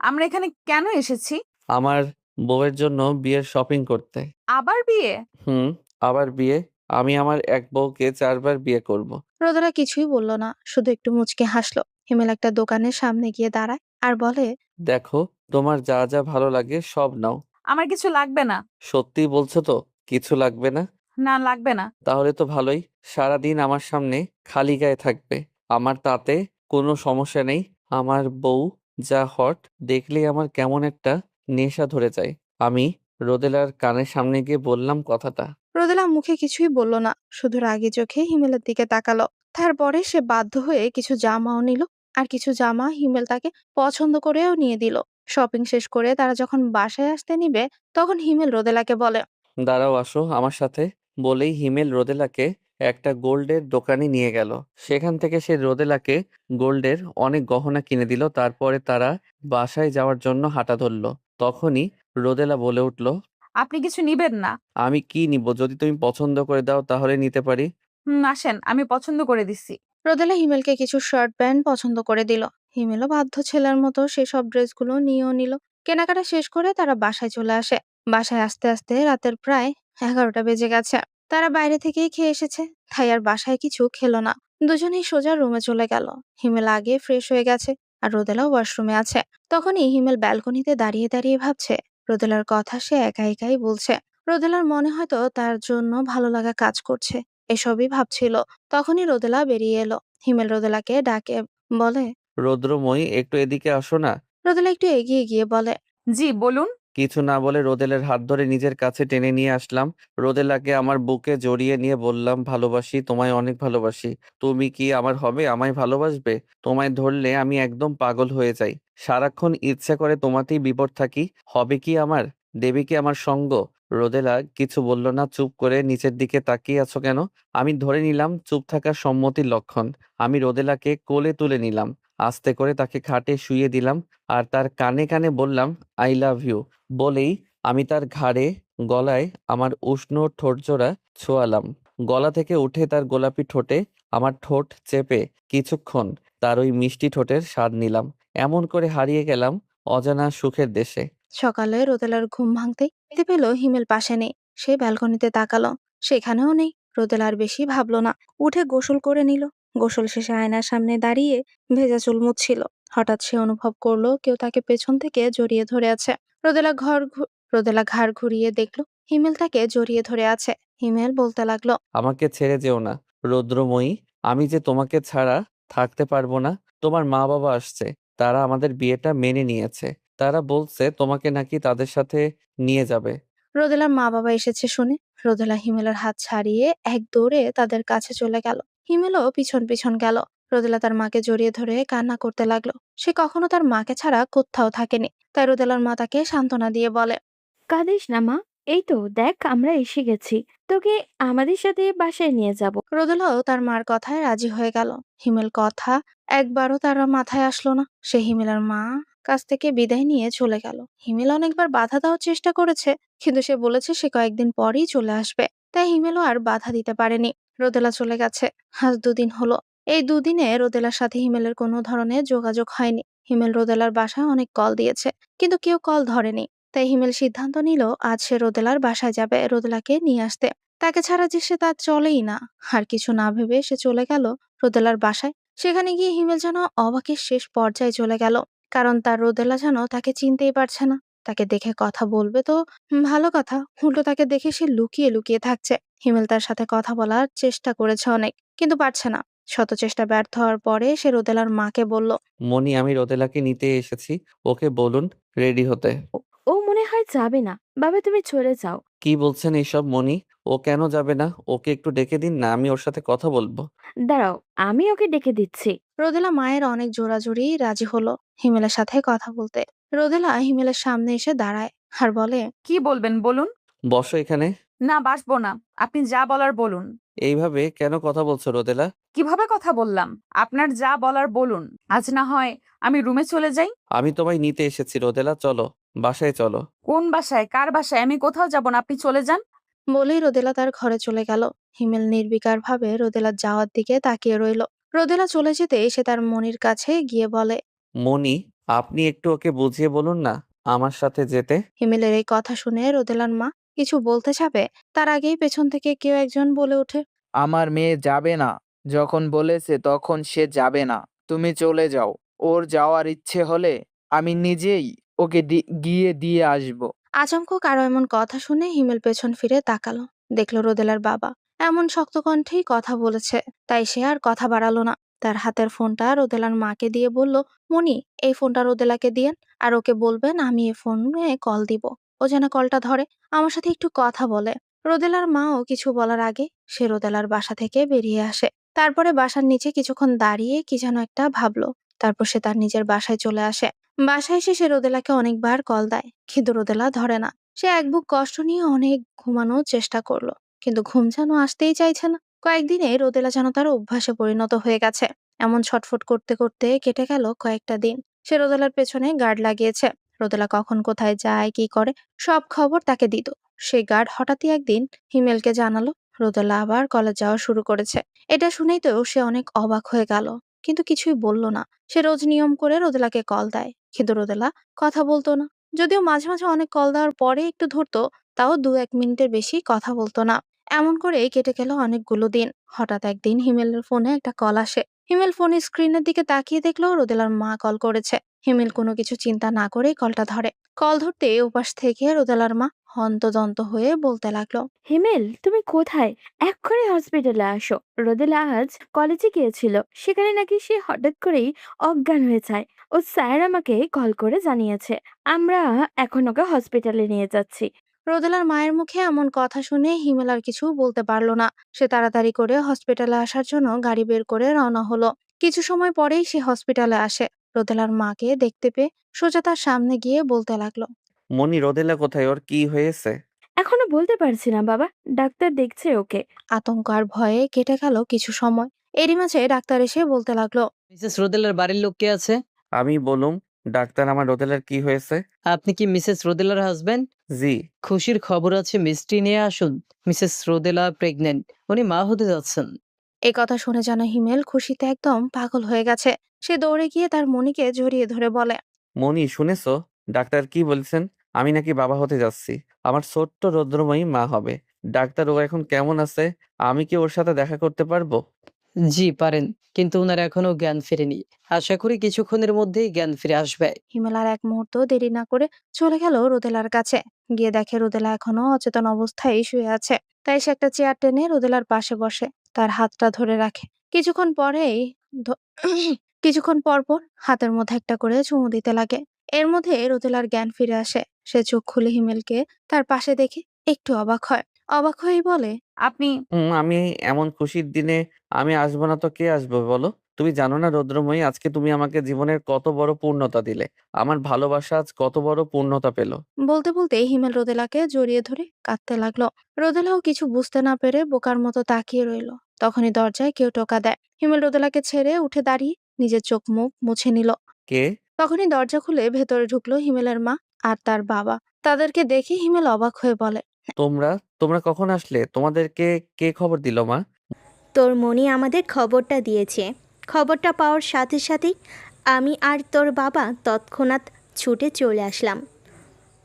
আমরা এখানে কেন এসেছি? আমার বউয়ের জন্য বিয়ের শপিং করতে। আবার বিয়ে? হুম, আবার বিয়ে। আমি আমার এক বউকে 4 বার বিয়ে করব। রোদেলা কিছুই বলল না, শুধু একটু মুচকে হাসলো। হিমেল একটা দোকানের সামনে গিয়ে দাঁড়ায় আর বলে, দেখো, তোমার যা যা ভালো লাগে সব নাও। আমার কিছু লাগবে না। সত্যি বলছো তো? কিছু লাগবে না? না, লাগবে না। তাহলে তো ভালোই, সারাদিন আমার সামনে খালি গায়ে থাকবে। আমার তাতে কোনো সমস্যা নেই। আমার বউ যা হট, দেখলেই আমার কেমন একটা নেশা ধরে যায়। আমি রোদেলার কানের সামনে গিয়ে বললাম কথাটা। রোদেলা মুখে কিছুই বলল না, শুধু রাগী চোখে হিমেলের দিকে তাকালো। তারপরে সে বাধ্য হয়ে কিছু জামাও নিল, আর কিছু জামা হিমেল তাকে পছন্দ করেও নিয়ে দিল। শপিং শেষ করে তারা যখন বাসায় আসতে নিবে, তখন হিমেল রোদেলাকে বলে, দাঁড়াও, আসো আমার সাথে। বলেই হিমেল রোদেলাকে একটা গোল্ডের দোকানে নিয়ে গেল। সেখান থেকে সে রোদেলাকে গোল্ডের অনেক গহনা কিনে দিল। তারপরে তারা বাসায় যাওয়ার জন্য হাঁটা ধরলো। তখনই রোদেলা বলে উঠল, আপনি কিছু নিবেন না? আমি কি নিব? যদি তুমি পছন্দ করে দাও তাহলে নিতে পারি। আসেন, আমি পছন্দ করে দিচ্ছি। রোদেলা হিমেলকে কিছু শার্ট প্যান্ট পছন্দ করে দিল। হিমেলও বাধ্য ছেলের মতো সেসব ড্রেসগুলো নিয়েও নিল। কেনাকাটা শেষ করে তারা বাসায় চলে আসে। বাসায় আসতে আসতে রাতের প্রায় 11টা বেজে গেছে। তারা বাইরে থেকেই খেয়ে এসেছে, তাই আর বাসায় কিছু খেলো না। দুজনেই সোজা রুমে চলে গেল। হিমেল আগে ফ্রেশ হয়ে গেছে, আর রোদেলাও ওয়াশরুমে আছে। তখনই হিমেল ব্যালকনিতে দাঁড়িয়ে দাঁড়িয়ে ভাবছে, রোদেলার কথা সে একা একাই বলছে। রোদেলার মনে হয়তো তার জন্য ভালো লাগা কাজ করছে। এসবই ভাবছিল, তখনই রোদেলা বেরিয়ে এলো। হিমেল রোদেলাকে ডাকে বলে, রৌদ্রময়ী, একটু এদিকে আসো না। রোদেলা একটু এগিয়ে গিয়ে বলে, জি, বলুন। কিছু না বলে রোদেলের হাত ধরে নিজের কাছে টেনে নিয়ে আসলাম। রোদেলাকে আমার বুকে জড়িয়ে নিয়ে বললাম, ভালোবাসি, তোমায় অনেক ভালোবাসি। তুমি কি আমার হবে? আমায় ভালোবাসবে? তোমায় ধরলে আমি একদম পাগল হয়ে যাই। সারাক্ষণ ইচ্ছা করে তোমাতেই বিপদ থাকি। হবে কি আমার? দেবে কি আমার সঙ্গ? রোদেলা কিছু বলল না, চুপ করে নিচের দিকে তাকিয়ে আছো কেন? আমি ধরে নিলাম চুপ থাকার সম্মতির লক্ষণ। আমি রোদেলাকে কোলে তুলে নিলাম, আস্তে করে তাকে খাটে শুইয়ে দিলাম, আর তার কানে কানে বললাম, আই লাভ ইউ। বলেই আমি তার ঘাড়ে, গলায় আমার উষ্ণ ঠোঁটজোড়া ছোঁয়ালাম। গলা থেকে উঠে তার গোলাপি ঠোঁটে আমার ঠোঁট চেপে কিছুক্ষণ তার ওই মিষ্টি ঠোঁটের স্বাদ নিলাম। এমন করে হারিয়ে গেলাম অজানা সুখের দেশে। সকালে রোদেলার ঘুম ভাঙতেই দেখতে পেল হিমেল পাশে নেই। সে ব্যালকনিতে তাকালো, সেখানেও নেই। রোদেলা আর বেশি ভাবলো না, উঠে গোসল করে নিল। গোসল শেষে আয়নার সামনে দাঁড়িয়ে ভেজা চুল মুছছিল। হঠাৎ সে অনুভব করলো কেউ তাকে পেছন থেকে জড়িয়ে ধরে আছে। রোদেলা ঘাড় ঘুরিয়ে দেখলো হিমেল তাকে জড়িয়ে ধরে আছে। হিমেল বলতে লাগলো, আমাকে ছেড়ে যেও না রৌদ্রময়ী, আমি যে তোমাকে ছাড়া থাকতে পারবো না। তোমার মা বাবা আসছে, তারা আমাদের বিয়েটা মেনে নিয়েছে। তারা বলছে তোমাকে নাকি তাদের সাথে নিয়ে যাবে। রোদেলার মা বাবা এসেছে শুনে রোদেলা হিমেলের হাত ছাড়িয়ে এক দৌড়ে তাদের কাছে চলে গেল। হিমেলও পিছন পিছন গেল। রোদেলা তার মাকে জড়িয়ে ধরে কান্না করতে লাগলো। সে কখনো তার মাকে ছাড়া কোথাও থাকেনি, তাই রোদেলার মা তাকে সান্ত্বনা দিয়ে বলে, কাঁদিস না মা, এই তো দেখ আমরা এসে গেছি, তোকে আমাদের সাথে বাসায় নিয়ে যাব। রোদেলাও তার মার কথায় রাজি হয়ে গেল। হিমেল কথা একবারও তার মাথায় আসলো না। সে হিমেলের মা কাছ থেকে বিদায় নিয়ে চলে গেল। হিমেল অনেকবার বাধা দেওয়ার চেষ্টা করেছে, কিন্তু সে বলেছে সে কয়েকদিন পরেই চলে আসবে। তাই হিমেলও আর বাধা দিতে পারেনি। রোদেলা চলে গেছে। আজ 2 দিন হলো। এই 2 দিনে রোদেলার সাথে হিমেলের কোনো ধরনের যোগাযোগ হয়নি। হিমেল রোদেলার বাসায় অনেক কল দিয়েছে, কিন্তু কেউ কল ধরেনি। তাই হিমেল সিদ্ধান্ত নিল আজ সে রোদেলার বাসায় যাবে রোদেলাকে নিয়ে আসতে। তাকে ছাড়া যে সে তার চলেই না। আর কিছু না ভেবে সে চলে গেল রোদেলার বাসায়। সেখানে গিয়ে হিমেল যেন অবাকের শেষ পর্যায়ে চলে গেল, কারণ তার রোদেলা যেন তাকে চিনতেই পারছে না। তাকে দেখে কথা বলবে তো ভালো কথা, উল্টো তাকে দেখে সে লুকিয়ে লুকিয়ে থাকছে। হিমেল তার সাথে কথা বলার চেষ্টা করেছে অনেক, কিন্তু পারছে না। শত চেষ্টা ব্যর্থ হওয়ার পরে সে রোদেলার মাকে বলল, মনি, আমি রোদেলাকে নিতে এসেছি, ওকে বলুন রেডি হতে। ও মনে হয় যাবে না, বাবা তুমি চলে যাও। কি বলছেন এইসব মনি? ও কেন যাবে না? ওকে একটু ডেকে দিন না, আমি ওর সাথে কথা বলবো। দাঁড়াও, আমি ওকে ডেকে দিচ্ছি। রোদেলা মায়ের অনেক জোরাজুরি রাজি হলো হিমেলের সাথে কথা বলতে। রোদেলা হিমেলের সামনে এসে দাঁড়ায় আর বলে, কি বলবেন বলুন। বসো এখানে। না, বাসবো না। আপনি যা বলার বলুন। এইভাবে কেন কথা বলছো রোদেলা? কিভাবে কথা বললাম? আপনার যা বলার বলুন। আজ না হয় আমি রুমে চলে যাই। আমি তোমায় নিতে এসেছি রোদেলা, চলো বাসায় চলো। কোন বাসায়? কার বাসায়? আমি কোথাও যাব না, আপনি চলে যান। বলেই রোদেলা তার ঘরে চলে গেল। হিমেল নির্বিকার ভাবে রোদেলার যাওয়ার দিকে তাকিয়ে রইল। রোদেলা চলে যেতে সে তার মনির কাছে গিয়ে বলে, মনি, আপনি একটু ওকে বুঝিয়ে বলুন না আমার সাথে যেতে। হিমেলের এই কথা শুনে রোদেলার মা কিছু বলতে যাবে, তার আগেই পেছন থেকে কেউ একজন বলে ওঠে, আমার মেয়ে যাবে না, যখন বলেছে তখন সে যাবে না। তুমি চলে যাও। ওর যাওয়ার ইচ্ছে হলে আমি নিজেই ওকে গিয়ে দিয়ে আসবো। আচমকা কারো এমন কথা শুনে হিমেল পেছন ফিরে তাকালো। দেখলো রোদেলার বাবা এমন শক্ত কণ্ঠেই কথা বলেছে, তাই সে আর কথা বাড়ালো না। তার হাতের ফোনটা রোদেলার মাকে দিয়ে বলল, মনি, এই ফোনটা রোদেলাকে দিয়েন, আর ওকে বলবেন আমি এই ফোনে কল দিব, ও যেন কলটা ধরে আমার সাথে একটু কথা বলে। রোদেলার মাও কিছু বলার আগে সে রোদেলার বাসা থেকে বেরিয়ে আসে। তারপরে বাসার নিচে কিছুক্ষণ দাঁড়িয়ে কি যেন একটা ভাবলো। তারপর সে তার নিজের বাসায় চলে আসে। বাসায় এসে সে রোদেলাকে অনেকবার কল দেয়, কিন্তু রোদেলা ধরে না। সে এক বুক কষ্ট নিয়ে অনেক ঘুমানোর চেষ্টা করলো, কিন্তু ঘুম যেন আসতেই চাইছে না। কয়েকদিনে রোদেলা যেন তার অভ্যাসে পরিণত হয়ে গেছে। এমন ছটফট করতে করতে কেটে গেল কয়েকটা দিন। সে রোদেলার পেছনে গার্ড লাগিয়েছে। রোদেলা কখন কোথায় যায় কি করে সব খবর তাকে দিত। সেই গার্ড হঠাৎই একদিন হিমেলকে জানালো রোদেলা আবার কলেজ যাওয়া শুরু করেছে। এটা শুনেই তো সে অনেক অবাক হয়ে গেল, কিন্তু কিছুই বলল না। সে রোজ নিয়ম করে রোদেলাকে কল দেয়, কিন্তু রোদেলা কথা বলতো না। যদিও মাঝে মাঝে অনেক কল দেওয়ার পরে একটু ধরতো, তাও 2-1 মিনিটের বেশি কথা বলতো না। এমন করে কেটে গেল অনেকগুলো দিন। হঠাৎ একদিন হিমেলের ফোনে একটা কল আসে। হিমেল ফোনের স্ক্রিনের দিকে তাকিয়ে দেখলো রোদেলার মা কল করেছে। হিমেল কোনো কিছু চিন্তা না করেই কলটা ধরে। কল ধরতে ওপাশ থেকে রোদেলার মা হন্তদন্ত হয়ে বলতে লাগলো, হিমেল, তুমি কোথায়? এক্ষুনি হসপিটালে আসো। রোদেলা আজ কলেজে গিয়েছিল, সেখানে নাকি সে হঠাৎ করেই অজ্ঞান হয়ে যায়। ও স্যার আমাকে কল করে জানিয়েছে। আমরা এখন ওকে হসপিটালে নিয়ে যাচ্ছি। রোদেলার মায়ের মুখে এমন কথা শুনে হিমেল আর কিছু বলতে পারলো না। সে তাড়াতাড়ি করে হসপিটালে আসার জন্য গাড়ি বের করে রওনা হলো। কিছু সময় পরেই সে হসপিটালে আসে। রোদেলার মাকে দেখতে পেয়ে সোজা তার সামনে গিয়ে বলতে লাগলো, মনি, রোদেলা কোথায়? ওর কি হয়েছে? এখনো বলতে পারছি না বাবা, ডাক্তার দেখছে ওকে। আতঙ্ক আর ভয়ে কেটে গেল কিছু সময়। এরই মাঝে ডাক্তার এসে বলতে লাগলো, মিসেস রোদেলার বাড়ির লোক কে আছে? আমি বলুম, ডাক্তার, আমার রোদেলার কি হয়েছে? আপনি কি মিসেস রোদেলার হাজবেন্ড? জি। খুশির খবর আছে, মিষ্টি নিয়ে আসুন। মিসেস রোদেলা প্রেগনেন্ট, উনি মা হতে যাচ্ছেন। এই কথা শুনে যেন হিমেল খুশিতে একদম পাগল হয়ে গেছে। সে দৌড়ে গিয়ে তার মনিকে জড়িয়ে ধরে বলে, মনি, শুনেছো ডাক্তার কি বলছেন? আমি নাকি বাবা হতে যাচ্ছি। আমার ছোট্ট রৌদ্রময়ী মা হবে। ডাক্তার, ও এখন কেমন আছে? আমি কি ওর সাথে দেখা করতে পারবো? জি পারেন, কিন্তু ওনার এখনো জ্ঞান ফেরেনি। আশা করি কিছুক্ষণের মধ্যেই জ্ঞান ফিরে আসবে। হিমেল আর এক মুহূর্ত দেরি না করে চলে গেল রোদেলার কাছে। গিয়ে দেখে রোদেলা এখনো অচেতন অবস্থায় শুয়ে আছে। তাই সে একটা চেয়ার টেনে রোদেলার পাশে বসে তার হাতটা ধরে রাখে। কিছুক্ষণ পরেই ধ- কিছুক্ষণ পর পর হাতের মধ্যে একটা করে চুমু দিতে লাগে। এর মধ্যে রোদেলার জ্ঞান ফিরে আসে। সে চোখ খুলে হিমেলকে তার পাশে দেখে একটু অবাক হয়। অবাক হয়েই বলে, আপনি আমি এমন খুশির দিনে আমি আসবো না তো কে আসবে বলো? তুমি জানো না রৌদ্রময়ী, আজকে তুমি আমাকে জীবনের কত বড় পূর্ণতা দিলে। আমার ভালোবাসা আজ কত বড় পূর্ণতা পেল। বলতে বলতে হিমেল রোদেলাকে জড়িয়ে ধরে কাঁদতে লাগলো। রোদেলাও কিছু বুঝতে না পেরে বোকার মতো তাকিয়ে রইল। তখনই দরজায় কেউ টোকা দেয়। হিমেল রোদেলাকে ছেড়ে উঠে দাঁড়িয়ে নিজের চোখ মুখ মুছে নিল। কে? তখনই দরজা খুলে ভেতরে ঢুকলো হিমেলের মা আর তার বাবা। তাদেরকে দেখে হিমেল অবাক হয়ে বলে, তোমরা তোমরা কখন আসলে? তোমাদেরকে কে খবর দিল মা? তোর মনি আমাদের খবরটা দিয়েছে। খবরটা পাওয়ার সাথে সাথেই আমি আর তোর বাবা তৎক্ষণাৎ ছুটে চলে আসলাম।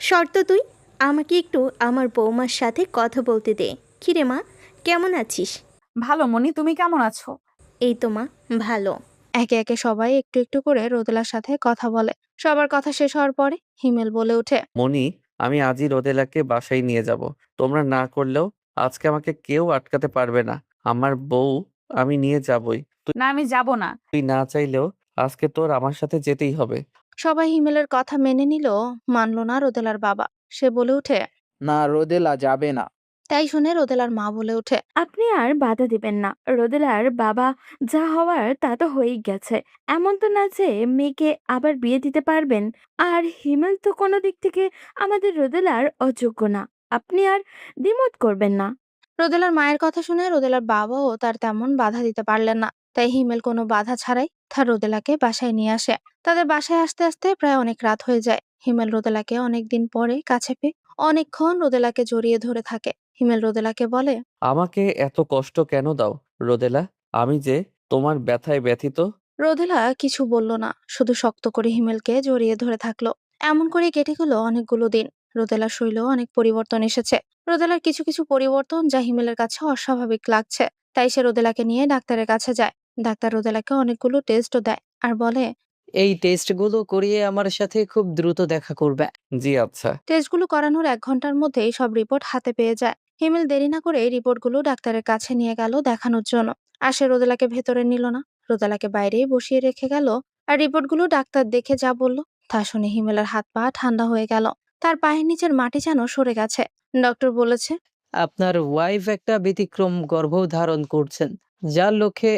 শর্ত, তুই আমাকে একটু আমার বৌমার সাথে কথা বলতে দে। কিরে মা, কেমন আছিস? ভালো মনি, তুমি কেমন আছো? এই তো মা, ভালো। একে একে সবাই একটু একটু করে রোদেলার সাথে কথা বলে। সবার কথা শেষ হওয়ার পরে হিমেল বলে ওঠে, মনি, আমি আজই রোদেলাকে বাসায় নিয়ে যাব। তোমরা না করলেও আজকে আমাকে কেউ আটকাতে পারবে না। আমার বউ আমি নিয়ে যাবই। না, আমি যাব না। তুই না চাইলেও আজকে তোর আমার সাথে যেতেই হবে। সবাই হিমেলের কথা মেনে নিল, মানলো না রোদেলার বাবা। সে বলে উঠে, না, রোদেলা যাবে না। তাই শুনে রোদেলার মা বলে ওঠে, আপনি আর বাধা দিবেন না। রোদেলার বাবা যা হওয়ার তা তো হয়েই গেছে। এমন তো না যে মেয়েকে আবার বিয়ে দিতে পারবেন। আর হিমেল তো কোনো দিক থেকে আমাদের রোদেলার অযোগ্য না। আপনি আর দ্বিমত করবেন না। রোদেলার মায়ের কথা শুনে রোদেলার বাবাও তার তেমন বাধা দিতে পারলেন না। তাই হিমেল কোনো বাধা ছাড়াই তার রোদেলাকে বাসায় নিয়ে আসে। তাদের বাসায় আসতে আসতে প্রায় অনেক রাত হয়ে যায়। হিমেল রোদেলাকে অনেকদিন পরে কাছে পেয়ে অনেকক্ষণ রোদেলাকে জড়িয়ে ধরে থাকে। হিমেল রোদেলাকে বলে, আমাকে এত কষ্ট কেন দাও রোদেলা? আমি যে তোমার ব্যথায় ব্যথিত। রোদেলা কিছু বলল না, শুধু শক্ত করে হিমেলকে জড়িয়ে ধরে থাকলো। এমন করে কেটে গেল অনেকগুলো দিন। রোদেলার শরীরেও অনেক পরিবর্তন এসেছে। রোদেলার কিছু কিছু পরিবর্তন যা হিমেলের কাছে অস্বাভাবিক লাগছে। তাই সে রোদেলাকে নিয়ে ডাক্তারের কাছে যায়। ডাক্তার রোদেলাকে অনেকগুলো টেস্টও দেয় আর বলে, এই টেস্টগুলো করিয়ে আমার সাথে খুব দ্রুত দেখা করবে। জি আচ্ছা। টেস্টগুলো করানোর 1 ঘন্টার মধ্যেই সব রিপোর্ট হাতে পেয়ে যায়। হিমেল দেরি না করে রিপোর্টগুলো ডাক্তারের কাছে নিয়ে গেল দেখানোর জন্য। আর সে রোদেলাকে ভেতরে নিল না, রোদেলাকে বাইরেই বসিয়ে রেখে গেল। আর রিপোর্টগুলো ডাক্তার দেখে যা বলল তা শুনে হিমেলের হাত পা ঠান্ডা হয়ে গেল। তার পায়ের নিচের মাটি যেন সরে গেছে। ডক্টর বলেছে, আপনার ওয়াইফ একটা ব্যতিক্রম গর্ভধারণ করছেন, যার লক্ষ্যে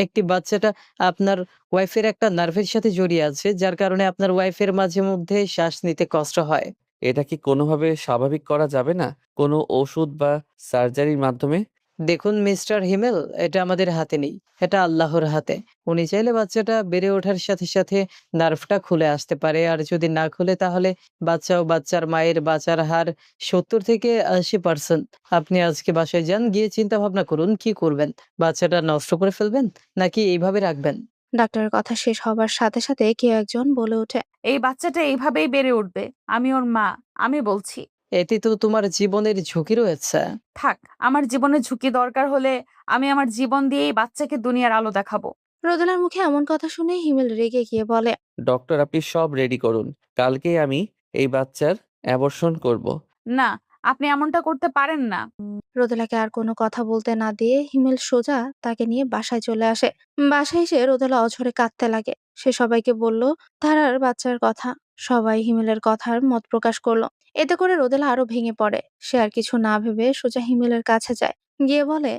একটি বাচ্চাটা আপনার ওয়াইফের একটা নার্ভের সাথে জড়িয়ে আছে, যার কারণে আপনার ওয়াইফের মাঝে মধ্যে শ্বাস নিতে কষ্ট হয়। এটা কি কোনোভাবে স্বাভাবিক করা যাবে না? কোনো ওষুধ বা সার্জারির মাধ্যমে? দেখুন মিস্টার হিমেল, এটা আমাদের হাতে নেই, এটা আল্লাহর হাতে। উনি চাইলে বাচ্চাটা বেড়ে ওঠার সাথে সাথে নার্ভটা খুলে আসতে পারে, আর যদি না খুলে তাহলে বাচ্চা ও বাচ্চার মায়ের বাঁচার হার 70 থেকে 80%। আপনি আজকে বাসায় যান, গিয়ে চিন্তা ভাবনা করুন কি করবেন। বাচ্চাটা নষ্ট করে ফেলবেন নাকি এইভাবে রাখবেন? ডাক্তারের কথা শেষ হবার সাথে সাথে কেউ একজন বলে ওঠে, এই বাচ্চাটা এইভাবেই বেড়ে উঠবে। আমি ওর মা, আমি বলছি। এতে তো তোমার জীবনের ঝুঁকি রয়েছে। থাক, আমার জীবনের ঝুঁকি দরকার হলে আমি আমার জীবন দিয়ে এই বাচ্চাকে দুনিয়ার আলো দেখাবো। রোদেলার মুখে এমন কথা শুনে হিমেল রেগে গিয়ে বলে, ডক্টর, আপনি সব রেডি করুন। কালকেই আমি এই বাচ্চার অ্যাবর্শন করব। না, আপনি এমনটা করতে পারেন না। রোদেলাকে আর কোনো কথা বলতে না দিয়ে হিমেল সোজা তাকে নিয়ে বাসায় চলে আসে। বাসায় এসে রোদেলা অঝরে কাঁদতে লাগে। সে সবাইকে বলল তারার বাচ্চার কথা। সবাই হিমেলের কথার মত প্রকাশ করলো। এতে করে রোদেলা আরো ভেঙে পড়ে। সে আর কিছু না ভেবে সোজা হিমেলের কাছে যায়, গিয়ে বলে,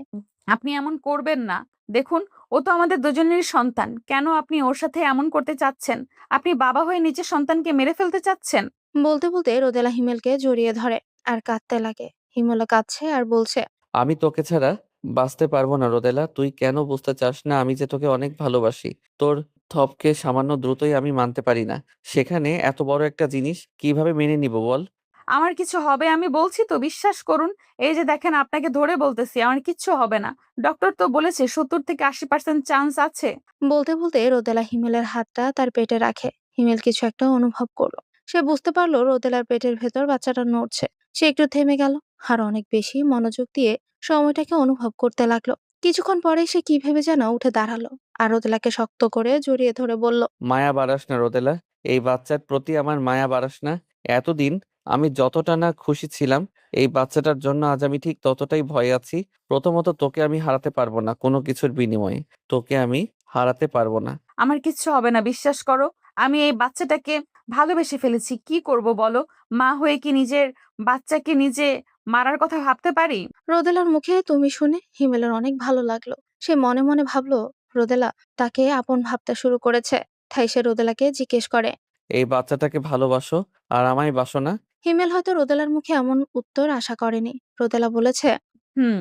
আপনি এমন করবেন না। দেখুন, ও তো আমাদের দুজনেরই সন্তান। কেন আপনি ওর সাথে এমন করতে চাচ্ছেন? আপনি বাবা হয়ে নিজের সন্তানকে মেরে ফেলতে চাচ্ছেন? বলতে বলতে রোদেলা হিমেলকে জড়িয়ে ধরে আর কাঁদতে লাগে। হিমেলও কাঁদছে আর বলছে, আমি তোকে ছাড়া বাঁচতে পারবো না রোদেলা। তুই কেন বুঝতে চাস না আমি যে তোকে অনেক ভালোবাসি? তোর থপকে সামান্য দ্রুতই আমি মানতে পারি না। সেখানে এত বড় একটা জিনিস কিভাবে মেনে নিব বল? আমার কিছু হবে, আমি বলছি তো, বিশ্বাস করুন। এই যে দেখেন, আপনাকে ধরে বলতেছি, আমার কিচ্ছু হবে না। ডক্টর তো বলেছে 70 থেকে 80% চান্স আছে। বলতে বলতে রোদেলা হিমেলের হাতটা তার পেটে রাখে। হিমেল কিছু একটা অনুভব করলো। সে বুঝতে পারলো রোদেলার পেটের ভেতর বাচ্চাটা নড়ছে। সে একটু থেমে গেল আর অনেক বেশি মনোযোগ দিয়ে সময়টাকে অনুভব করতে লাগলো। কিছুক্ষণ পরে সে কি ভেবে যেন উঠে দাঁড়ালো আর রোদেলাকে শক্ত করে জড়িয়ে ধরে বলল, মায়া বাড়াস না রোদেলা। এই বাচ্চার প্রতি আমার মায়া বাড়াস না। এতদিন আমি যতটা না খুশি ছিলাম এই বাচ্চাটার জন্য, আজ আমি ঠিক ততটাই ভয়ে আছি। প্রথমত তোকে আমি হারাতে পারবো না কোনো কিছুর বিনিময়ে। তোকে আমি হারাতে পারবো না। আমার কিচ্ছু হবে না, বিশ্বাস করো। আমি এই বাচ্চাটাকে ভালোবেসে ফেলেছি। কি করব বলো? মা হয়ে কি নিজের বাচ্চাকে নিজে মারার কথা ভাবতে পারি? রোদেলার মুখে তুমি শুনে হিমেলের অনেক ভালো লাগলো। সে মনে মনে ভাবলো রোদেলা তাকে আপন ভাবতে শুরু করেছে। তাই সে রোদেলাকে জিজ্ঞেস করে, এই বাচ্চাটাকে ভালোবাসো আর আমায় বাসো না? হিমেল হয়তো রোদেলার মুখে এমন উত্তর আশা করেনি। রোদেলা বলেছে, হুম,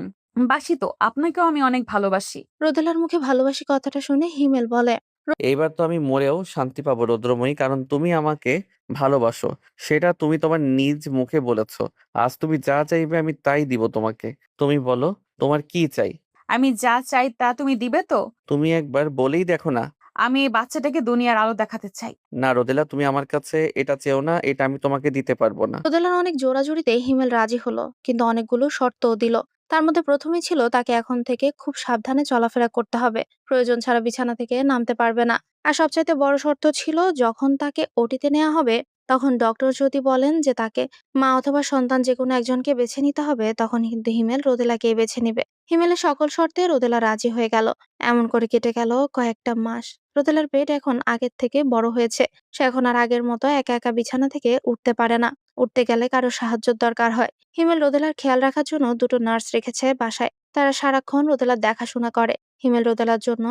বাসি তো। আপনাকেও আমি অনেক ভালোবাসি। রোদেলার মুখে ভালোবাসি কথাটা শুনে হিমেল বলে, এইবার তো আমি মরেও শান্তি পাবো রুদ্রময়ী, কারণ তুমি আমাকে ভালোবাসো। সেটা তুমি তোমার নিজ মুখে বলেছো। আজ তুমি যা চাইবে আমি তাই দিব তোমাকে। তুমি বলো তোমার কি চাই? আমি যা চাই তা তুমি দিবে তো? তুমি একবার বলেই দেখো না। আমি এই বাচ্চাটাকে দুনিয়ার আলো দেখাতে চাই। না রোদেলা, তুমি আমার কাছে এটা চেও না। এটা আমি তোমাকে দিতে পারবো না। রোদেলার অনেক জোরাজুরিতে হিমেল রাজি হলো, কিন্তু অনেকগুলো শর্তও দিল। তার মধ্যে প্রথমেই ছিল তাকে এখন থেকে খুব সাবধানে চলাফেরা করতে হবে। প্রয়োজন ছাড়া বিছানা থেকে নামতে পারবে না। আর সবচাইতে বড় শর্ত ছিল যখন তাকে ওটিতে নেওয়া হবে তখন ডক্টর যদি বলেন যে তাকে মা অথবা সন্তান যে কোনো একজনকে বেছে নিতে হবে, তখন কিন্তু হিমেল রোদেলাকে বেছে নিবে। হিমেলের সকল শর্তে রোদেলা রাজি হয়ে গেল। এমন করে কেটে গেল কয়েকটা মাস। রোদেলার পেট এখন আগের থেকে বড় হয়েছে। সে এখন আর আগের মতো একা একা বিছানা থেকে উঠতে পারে না। উঠতে গেলে কারো সাহায্যের দরকার হয়। হিমেল রোদেলার খেয়াল রাখার জন্য দুটো নার্স রেখেছে বাসায়। তারা সারাক্ষণ রোদেলার দেখাশোনা করে। হিমেল রোদেলার জন্য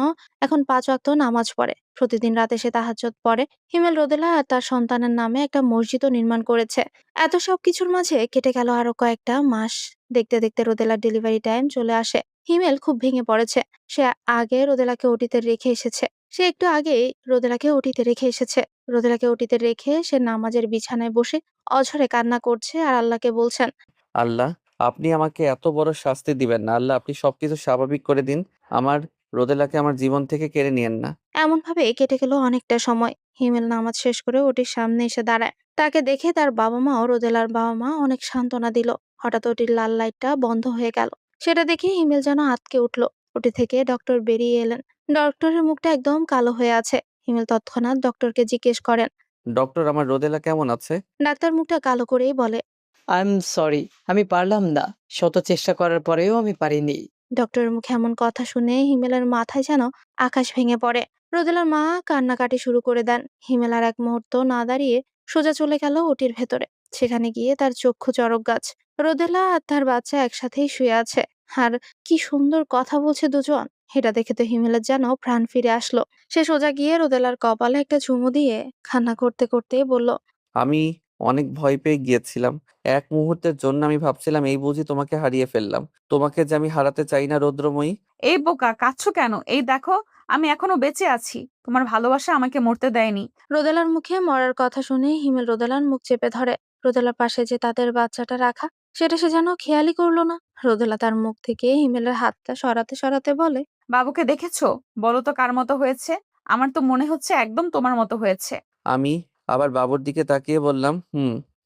এখন 5 ওয়াক্ত নামাজ পড়ে। প্রতিদিন রাতে সে তাহাজ্জুদ পড়ে। হিমেল রোদেলা আর তার সন্তানের নামে একটা মসজিদও নির্মাণ করেছে। এত সবকিছুর মাঝে কেটে গেল আরো কয়েকটা মাস। দেখতে দেখতে রোদেলার ডেলিভারি টাইম চলে আসে। হিমেল খুব ভেঙে পড়েছে। সে আগে রোদেলাকে ওটিতে রেখে এসেছে। সে একটু আগেই রোদেলাকে ওটিতে রেখে এসেছে। রোদেলাকে ওটিতে রেখে সে নামাজের বিছানায় বসে অঝরে কান্না করছে আর আল্লাহকে বলছেন, আল্লাহ, আপনি আমাকে এত বড় শাস্তি দিবেন না। আল্লাহ, আপনি সবকিছু স্বাভাবিক করে দিন। আমার রোদেলাকে আমার জীবন থেকে কেড়ে নিয়েন না। এমন ভাবে কেটে গেল অনেকটা সময়। হিমেল নামাজ শেষ করে ওটির সামনে এসে দাঁড়ায়। তাকে দেখে তার বাবা মা ও রোদেলার বাবা মা অনেক সান্ত্বনা দিল। হঠাৎ ওটির লাল লাইটটা বন্ধ হয়ে গেল। সেটা দেখে হিমেল যেন আঁতকে উঠল। ওটি থেকে ডক্টর বেরিয়ে এলেন। ডক্টরের মুখটা একদম কালো হয়ে আছে। হিমেল তৎক্ষণাৎ ডক্টরকে জিজ্ঞেস করেন। ডক্টর, আমার রোদেলা কেমন আছে? ডাক্তার মুখটা কালো করেই বলে, আই এম সরি, আমি পারলাম না। শত চেষ্টা করার পরেও আমি পারিনি। ডক্টরের মুখে এমন কথা শুনে হিমেলের মাথায় যেন আকাশ ভেঙে পড়ে। রোদেলার মা কান্নাকাটি শুরু করে দেন। হিমেল আর এক মুহূর্ত না দাঁড়িয়ে সোজা চলে গেল ওটির ভেতরে। সেখানে গিয়ে তার চক্ষু চড়ক গাছ। রোদেলা আর তার বাচ্চা একসাথেই শুয়ে আছে। আর কি সুন্দর কথা বলছে দুজন। এটা দেখে তো হিমেলের যেন প্রাণ ফিরে আসলো। সে সোজা গিয়ে রোদেলার কপালে একটা চুমু দিয়ে কান্না করতে করতেই বলল, আমি অনেক ভয় পেয়ে গিয়েছিলাম। এক মুহূর্তের জন্য আমি ভাবছিলাম এই বুঝি তোমাকে হারিয়ে ফেললাম। তোমাকে যে আমি হারাতে চাই না রৌদ্রময়ী। এই বোকা, কাঁদছো কেন? এই দেখো, আমি এখনো বেঁচে আছি। তোমার ভালোবাসা আমাকে মরতে দেয়নি। রোদেলার মুখে মরার কথা শুনে হিমেল রোদেলার মুখ চেপে ধরে। রোদেলার পাশে যে তাদের বাচ্চাটা রাখা, সেটা সে যেন খেয়ালই করলো না। রোদেলা তার মুখ থেকে হিমেলের হাতটা সরাতে সরাতে বলে, বাবুকে দেখেছো? বলো তো কার মতো হয়েছে? আমার তো মনে হচ্ছে একদম তোমার মতো হয়েছে। আমি আবার বাবুর দিকে তাকিয়ে বললাম,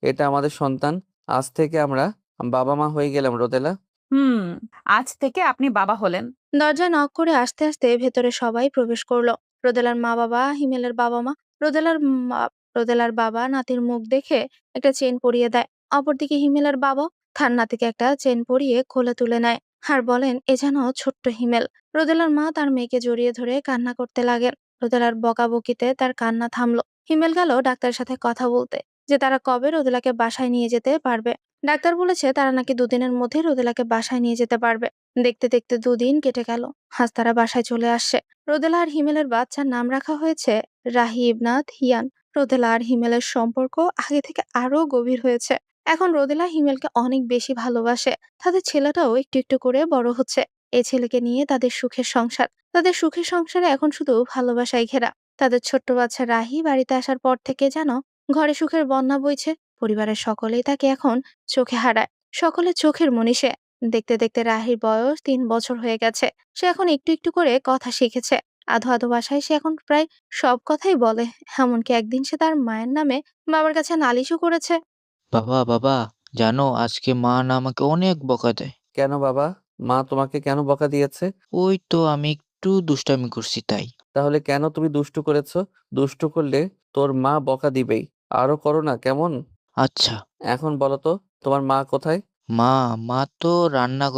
এটা আমাদের সন্তান। আজ থেকে আমরা বাবা মা হয়ে গেলাম রোদেলা। হুম, আজ থেকে আপনি বাবা হলেন। দরজা নক করে আস্তে আস্তে ভেতরে সবাই প্রবেশ করলো। রোদেলার মা বাবা, হিমেলের বাবা মা। রোদেলার রোদেলার বাবা নাতির মুখ দেখে একটা চেন পরিয়ে দেয়। অপরদিকে হিমেলের বাবা তার নাতিকে একটা চেন পরিয়ে কোলে তুলে নেয় আর বলেন, এ যেন ছোট্ট হিমেল। রোদেলার মা তার মেয়েকে জড়িয়ে ধরে কান্না করতে লাগেন। রোদেলার বকাবকিতে তার কান্না থামলো। হিমেল গেল ডাক্তারের সাথে কথা বলতে, যে তারা কবে রোদেলাকে বাসায় নিয়ে যেতে পারবে। ডাক্তার বলেছে তারা নাকি 2 দিনের মধ্যে রোদেলাকে বাসায় নিয়ে যেতে পারবে। দেখতে দেখতে 2 দিন কেটে গেল। আজ তারা বাসায় চলে আসছে। রোদেলা আর হিমেলের বাচ্চার নাম রাখা হয়েছে রাহি ইবনাত হিয়ান। রোদেলা আর হিমেলের সম্পর্ক আগে থেকে আরো গভীর হয়েছে। এখন রোদেলা হিমেলকে অনেক বেশি ভালোবাসে। তাদের ছেলেটাও একটু একটু করে বড় হচ্ছে। এই ছেলেকে নিয়ে তাদের সুখের সংসার। তাদের সুখের সংসারে এখন শুধু ভালোবাসায় ঘেরা। তাদের ছোট্ট বাচ্চা রাহি বাড়িতে আসার পর থেকে যেন ঘরে সুখের বন্যা বইছে। পরিবারের সকলেই তাকে এখন চোখে হারায়। সকলের চোখের মনি সে। দেখতে দেখতে রাহির বয়স 3 বছর হয়ে গেছে। সে এখন একটু একটু করে কথা শিখেছে। আধো আধো ভাষায় সে এখন প্রায় সব কথাই বলে। এমনকি একদিন সে তার মায়ের নামে বাবার কাছে নালিশও করেছে। বাবা বাবা, জানো আজকে মা না আমাকে অনেক বকা দেয়। কেন বাবা? মা তোমাকে কেন বকা দিয়েছে? ওই তো আমি একটু দুষ্টামি করছি তাই। তাহলে কেন তুমি দুষ্টু করেছো? দুষ্টু করলে তোর মা বকা দিবেই। আরো করো না কেমন? আচ্ছা। এখন বলো তো, তোমার মা কোথায়? মা মা তো রান্না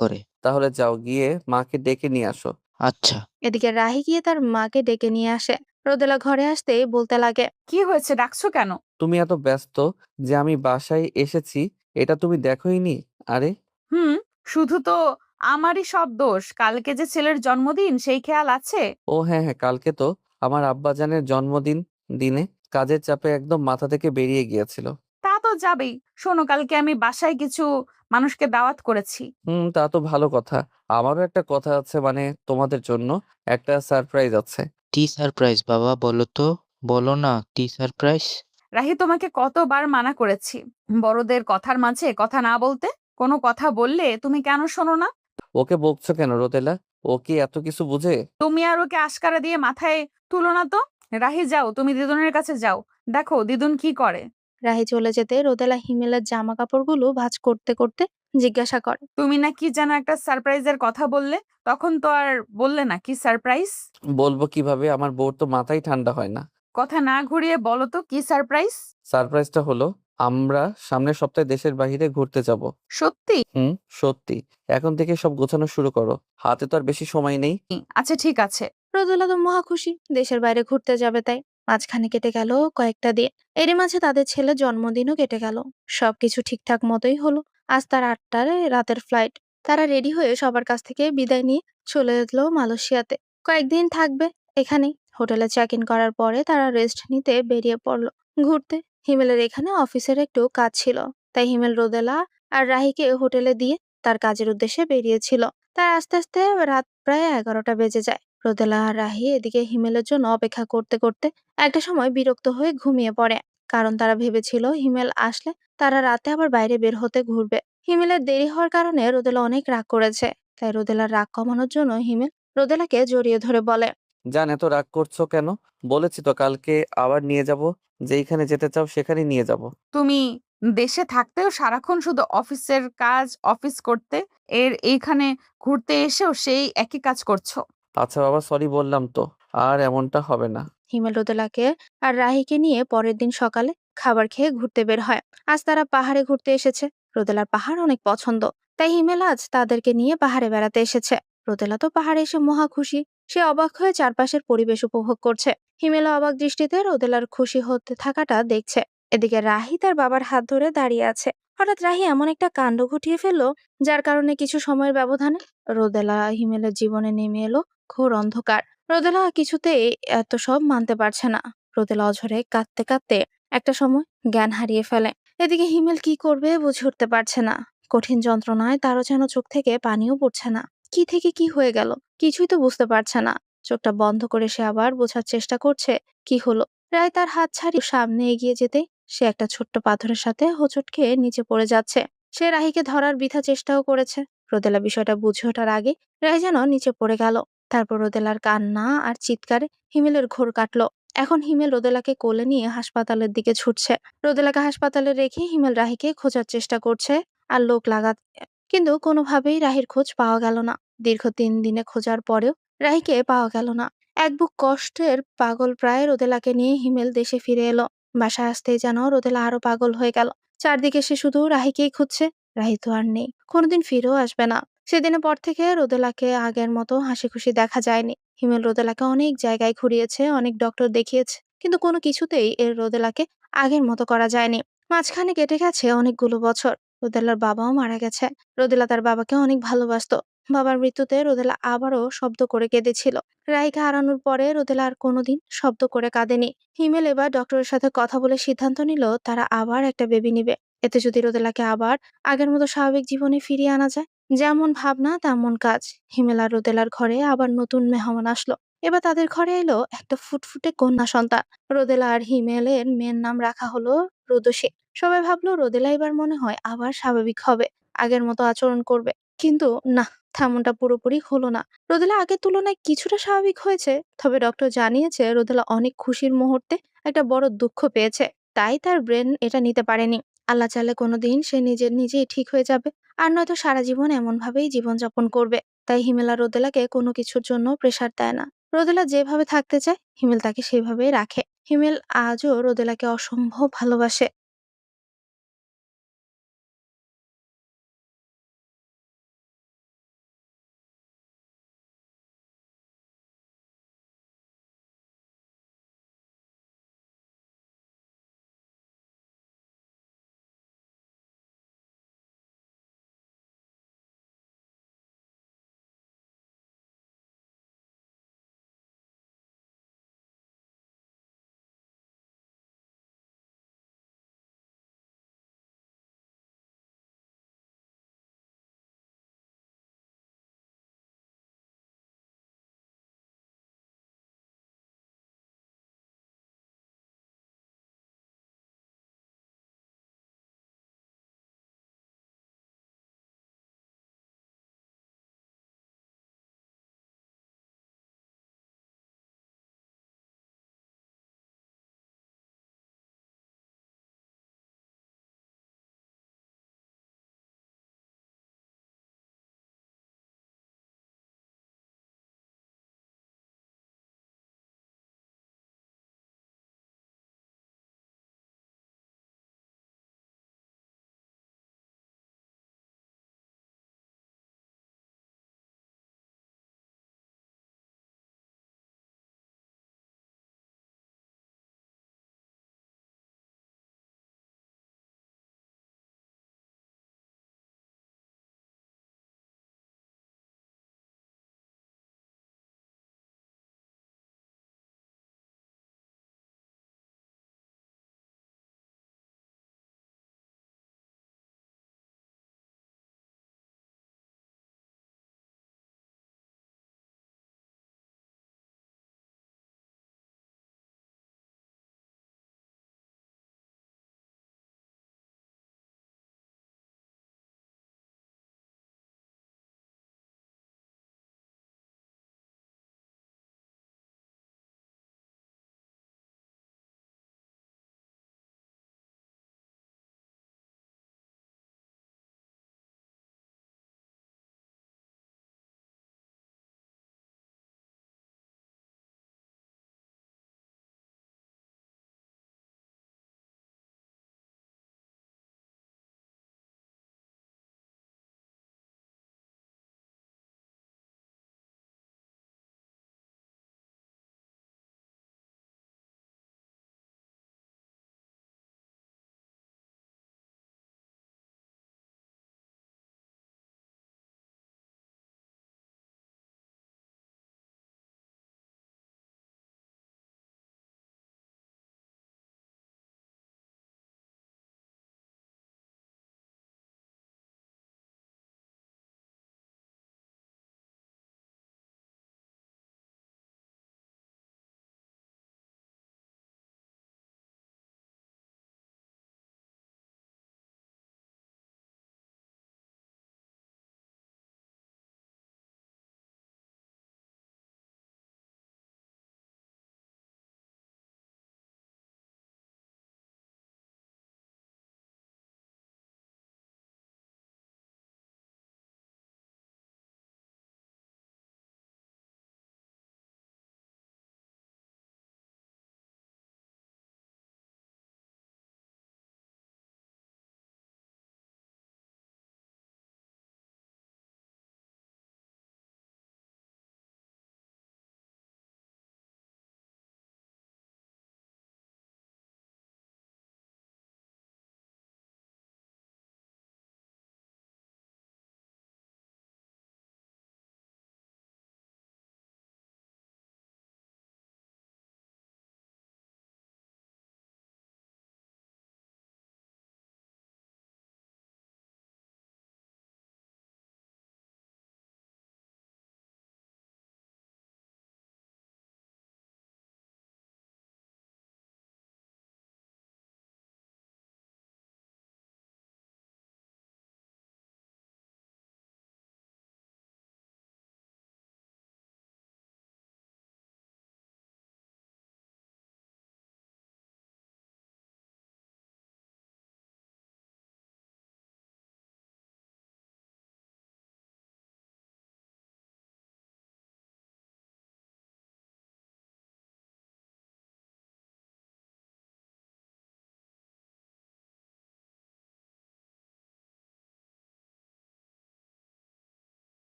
করে। তাহলে যাও গিয়ে মাকে ডেকে নিয়ে আসো। আচ্ছা। এদিকে রাহি গিয়ে তার মাকে ডেকে নিয়ে আসে। রোদেলা ঘরে আসতেই বলতে লাগে, কি হয়েছে, ডাকছো কেন? তুমি এত ব্যস্ত যে আমি বাসায় এসেছি এটা তুমি দেখোইনি? আরে হুম, শুধু তো আমারই সব দোষ। কালকে যে ছেলের জন্মদিন, সেই খেয়াল আছে? ও হ্যাঁ হ্যাঁ, কালকে তো আমার আব্বাজানের জন্মদিন। দিনে কাজের চাপে একদম মাথা থেকে বেরিয়ে গিয়েছিল। তা তো যাবেই। শোনো, কালকে আমি বাসায় কিছু মানুষকে দাওয়াত করেছি। তা তো ভালো কথা। আমারও একটা কথা আছে, মানে তোমাদের জন্য একটা সারপ্রাইজ আছে। কি সারপ্রাইজ বাবা, বলো তো, বলো না কি সারপ্রাইজ? রাহি, তোমাকে কতবার মানা করেছি বড়দের কথার মাঝে কথা না বলতে। কোনো কথা বললে তুমি কেন শোনো না? ওকে বকছো কেন রোদেলা? ও কি এত কিছু বুঝে? তুমি আর ওকে আশকারা দিয়ে মাথায় তুলো না তো। রাহি, যাও, তুমি দিদুনের কাছে যাও, দেখো দিদুন কি করে। রাহি চলে যেতে রোদেলা হিমেলের জামা কাপড়গুলো ভাঁজ করতে করতে জিজ্ঞাসা করে, তুমি না কি যেন একটা সারপ্রাইজের কথা বললে, তখন তো আর বললে না কি সারপ্রাইজ। বলবো কিভাবে? আমার বউর তো মাথাই ঠান্ডা হয় না। কথা না ঘুরিয়ে বলো তো কি সারপ্রাইজ। সারপ্রাইজটা হলো আমরা সামনের সপ্তাহে দেশের বাইরে ঘুরতে যাব। সত্যি? সত্যি। এখন থেকে সব গোছানো শুরু করো, হাতে তো আর বেশি সময় নেই। আচ্ছা ঠিক আছে। রোদেলা তো মহা খুশি, দেশের বাইরে ঘুরতে যাবে তাই। মাঝখানে কেটে গেল কয়েকটা দিন। এরই মাঝে তাদের ছেলের জন্মদিনও কেটে গেল। সবকিছু ঠিকঠাক মতোই হলো। আজ তার 8টার রাতের ফ্লাইট। তারা রেডি হয়ে সবার কাছ থেকে বিদায় নিয়ে চলে এলো মালয়েশিয়াতে। কয়েকদিন থাকবে এখানেই। হোটেলে চেক ইন করার পরে তারা রেস্ট নিতে বেরিয়ে পড়লো ঘুরতে। হিমেলের এখানে অফিসের একটু কাজ ছিল, তাই হিমেল রোদেলা আর রাহিকে হোটেলে দিয়ে তার কাজের উদ্দেশ্যে বেরিয়েছিল। তার আস্তে আস্তে রাত প্রায় 11টা বেজে যায়। রোদেলা আর রাহি এদিকে হিমেলের জন্য অপেক্ষা করতে করতে একটা সময় বিরক্ত হয়ে ঘুমিয়ে পড়ে। কারণ তারা ভেবেছিল হিমেল আসলে তারা রাতে আবার বাইরে বের হতে ঘুরবে। হিমেলের দেরি হওয়ার কারণে রোদেলা অনেক রাগ করেছে। তাই রোদেলার রাগ কমানোর জন্য হিমেল রোদেলাকে জড়িয়ে ধরে বলে, জান এত রাগ করছো কেন? বলেছি তো কালকে আবার নিয়ে যাব। যেইখানে যেতে চাও সেখানে নিয়ে যাব। তুমি দেশে থাকতেও সারাক্ষণ শুধু অফিসের কাজ, অফিস করতে, এইখানে ঘুরতে এসেও সেই একই কাজ করছো। আচ্ছা বাবা, সরি বললাম তো। আর এমনটা হবে না। হিমেল রোদেলাকে আর রাহিকে নিয়ে পরের দিন সকালে খাবার খেয়ে ঘুরতে বের হয়। আজ তারা পাহাড়ে ঘুরতে এসেছে। রোদেলার পাহাড় অনেক পছন্দ, তাই হিমেল আজ তাদেরকে নিয়ে পাহাড়ে বেড়াতে এসেছে। রোদেলা তো পাহাড়ে এসে মহা খুশি। সে অবাক হয়ে চারপাশের পরিবেশ উপভোগ করছে। হিমেল অবাক দৃষ্টিতে রোদেলার খুশি হতে থাকাটা দেখছে। এদিকে রাহি তার বাবার হাত ধরে দাঁড়িয়ে আছে। হঠাৎ রাহি এমন একটা কাণ্ড ঘটিয়ে ফেললো, যার কারণে কিছু সময়ের ব্যবধানে রোদেলা হিমেলের জীবনে নেমে এলো ঘোর অন্ধকার। রোদেলা কিছুতেই এত সব মানতে পারছে না। রোদেলা অঝরে কাঁদতে কাঁদতে একটা সময় জ্ঞান হারিয়ে ফেলে। এদিকে হিমেল কি করবে বুঝে উঠতে পারছে না। কঠিন যন্ত্রণায় তারও যেন চোখ থেকে পানিও পড়ছে না। কি থেকে কি হয়ে গেল কিছুই তো বুঝতে পারছে না। চোখটা বন্ধ করে সে আবার বোঝার চেষ্টা করছে কি হলো। রায় তার হাত ছাড়িয়ে সামনে এগিয়ে যেতে সে একটা ছোট্ট পাথরের সাথে হোঁচট খেয়ে নিচে পড়ে যাচ্ছে। সে রাহিকে ধরার বৃথা চেষ্টাও করেছে। রোদেলা বিষয়টা বুঝে ওঠার আগে রায় যেন নিচে পড়ে গেল। তারপর রোদেলার কান্না আর চিৎকারে হিমেলের ঘোর কাটলো। এখন হিমেল রোদেলাকে কোলে নিয়ে হাসপাতালের দিকে ছুটছে। রোদেলাকে হাসপাতালে রেখে হিমেল রাহিকে খোঁজার চেষ্টা করছে আর লোক লাগা, কিন্তু কোনোভাবেই রাহির খোঁজ পাওয়া গেল না। দীর্ঘ 3 দিনে খোঁজার পরেও রাহিকে পাওয়া গেল না। এক বুক কষ্টের পাগল প্রায় রোদেলাকে নিয়ে হিমেল দেশে ফিরে এলো। বাসায় আসতেই যেন রোদেলা আরো পাগল হয়ে গেল। চারদিকে সে শুধু রাহিকেই খুঁজছে। রাহি তো আর নেই, কোনোদিন ফিরেও আসবে না। সেদিনের পর থেকে রোদেলাকে আগের মতো হাসি খুশি দেখা যায়নি। হিমেল রোদেলাকে অনেক জায়গায় ঘুরিয়েছে, অনেক ডক্টর দেখিয়েছে, কিন্তু কোনো কিছুতেই এর রোদেলাকে আগের মতো করা যায়নি। মাঝখানে কেটে গেছে অনেকগুলো বছর। রোদেলার বাবাও মারা গেছে। রোদেলা তার বাবাকে অনেক ভালোবাসতো। বাবার মৃত্যুতে রোদেলা আবারও শব্দ করে কেঁদেছিল। রাহিকে হারানোর পরে রোদেলা আর কোনোদিন শব্দ করে কাঁদেনি। হিমেল এবার ডক্টরের সাথে কথা বলে সিদ্ধান্ত নিল তারা আবার একটা বেবি নিবে। এতে যদি রোদেলাকে আবার আগের মতো স্বাভাবিক জীবনে ফিরিয়ে আনা যায়। যেমন ভাবনা তেমন কাজ। হিমেল আর রোদেলার ঘরে আবার নতুন মেহমান আসলো। এবার তাদের ঘরে এলো একটা ফুটফুটে কন্যা সন্তান। রোদেলা আর হিমেলের মেয়ের নাম রাখা হলো রোদসী। সবাই ভাবলো রোদেলা এবার মনে হয় আবার স্বাভাবিক হবে, আগের মতো আচরণ করবে। কিন্তু না, তেমনটা পুরোপুরি হলো না। রোদেলা আগের তুলনায় কিছুটা স্বাভাবিক হয়েছে, তবে ডক্টর জানিয়েছে রোদেলা অনেক খুশির মুহূর্তে একটা বড় দুঃখ পেয়েছে, তাই তার ব্রেন এটা নিতে পারেনি। আল্লাহ চাইলে কোনোদিন সে নিজেই ঠিক হয়ে যাবে, আর নয়তো সারা জীবন এমন ভাবেই জীবনযাপন করবে। তাই হিমেল আর রোদেলাকে কোনো কিছুর জন্য প্রেসার দেয় না। রোদেলা যেভাবে থাকতে চায় হিমেল তাকে সেভাবেই রাখে। হিমেল আজও রোদেলাকে অসম্ভব ভালোবাসে।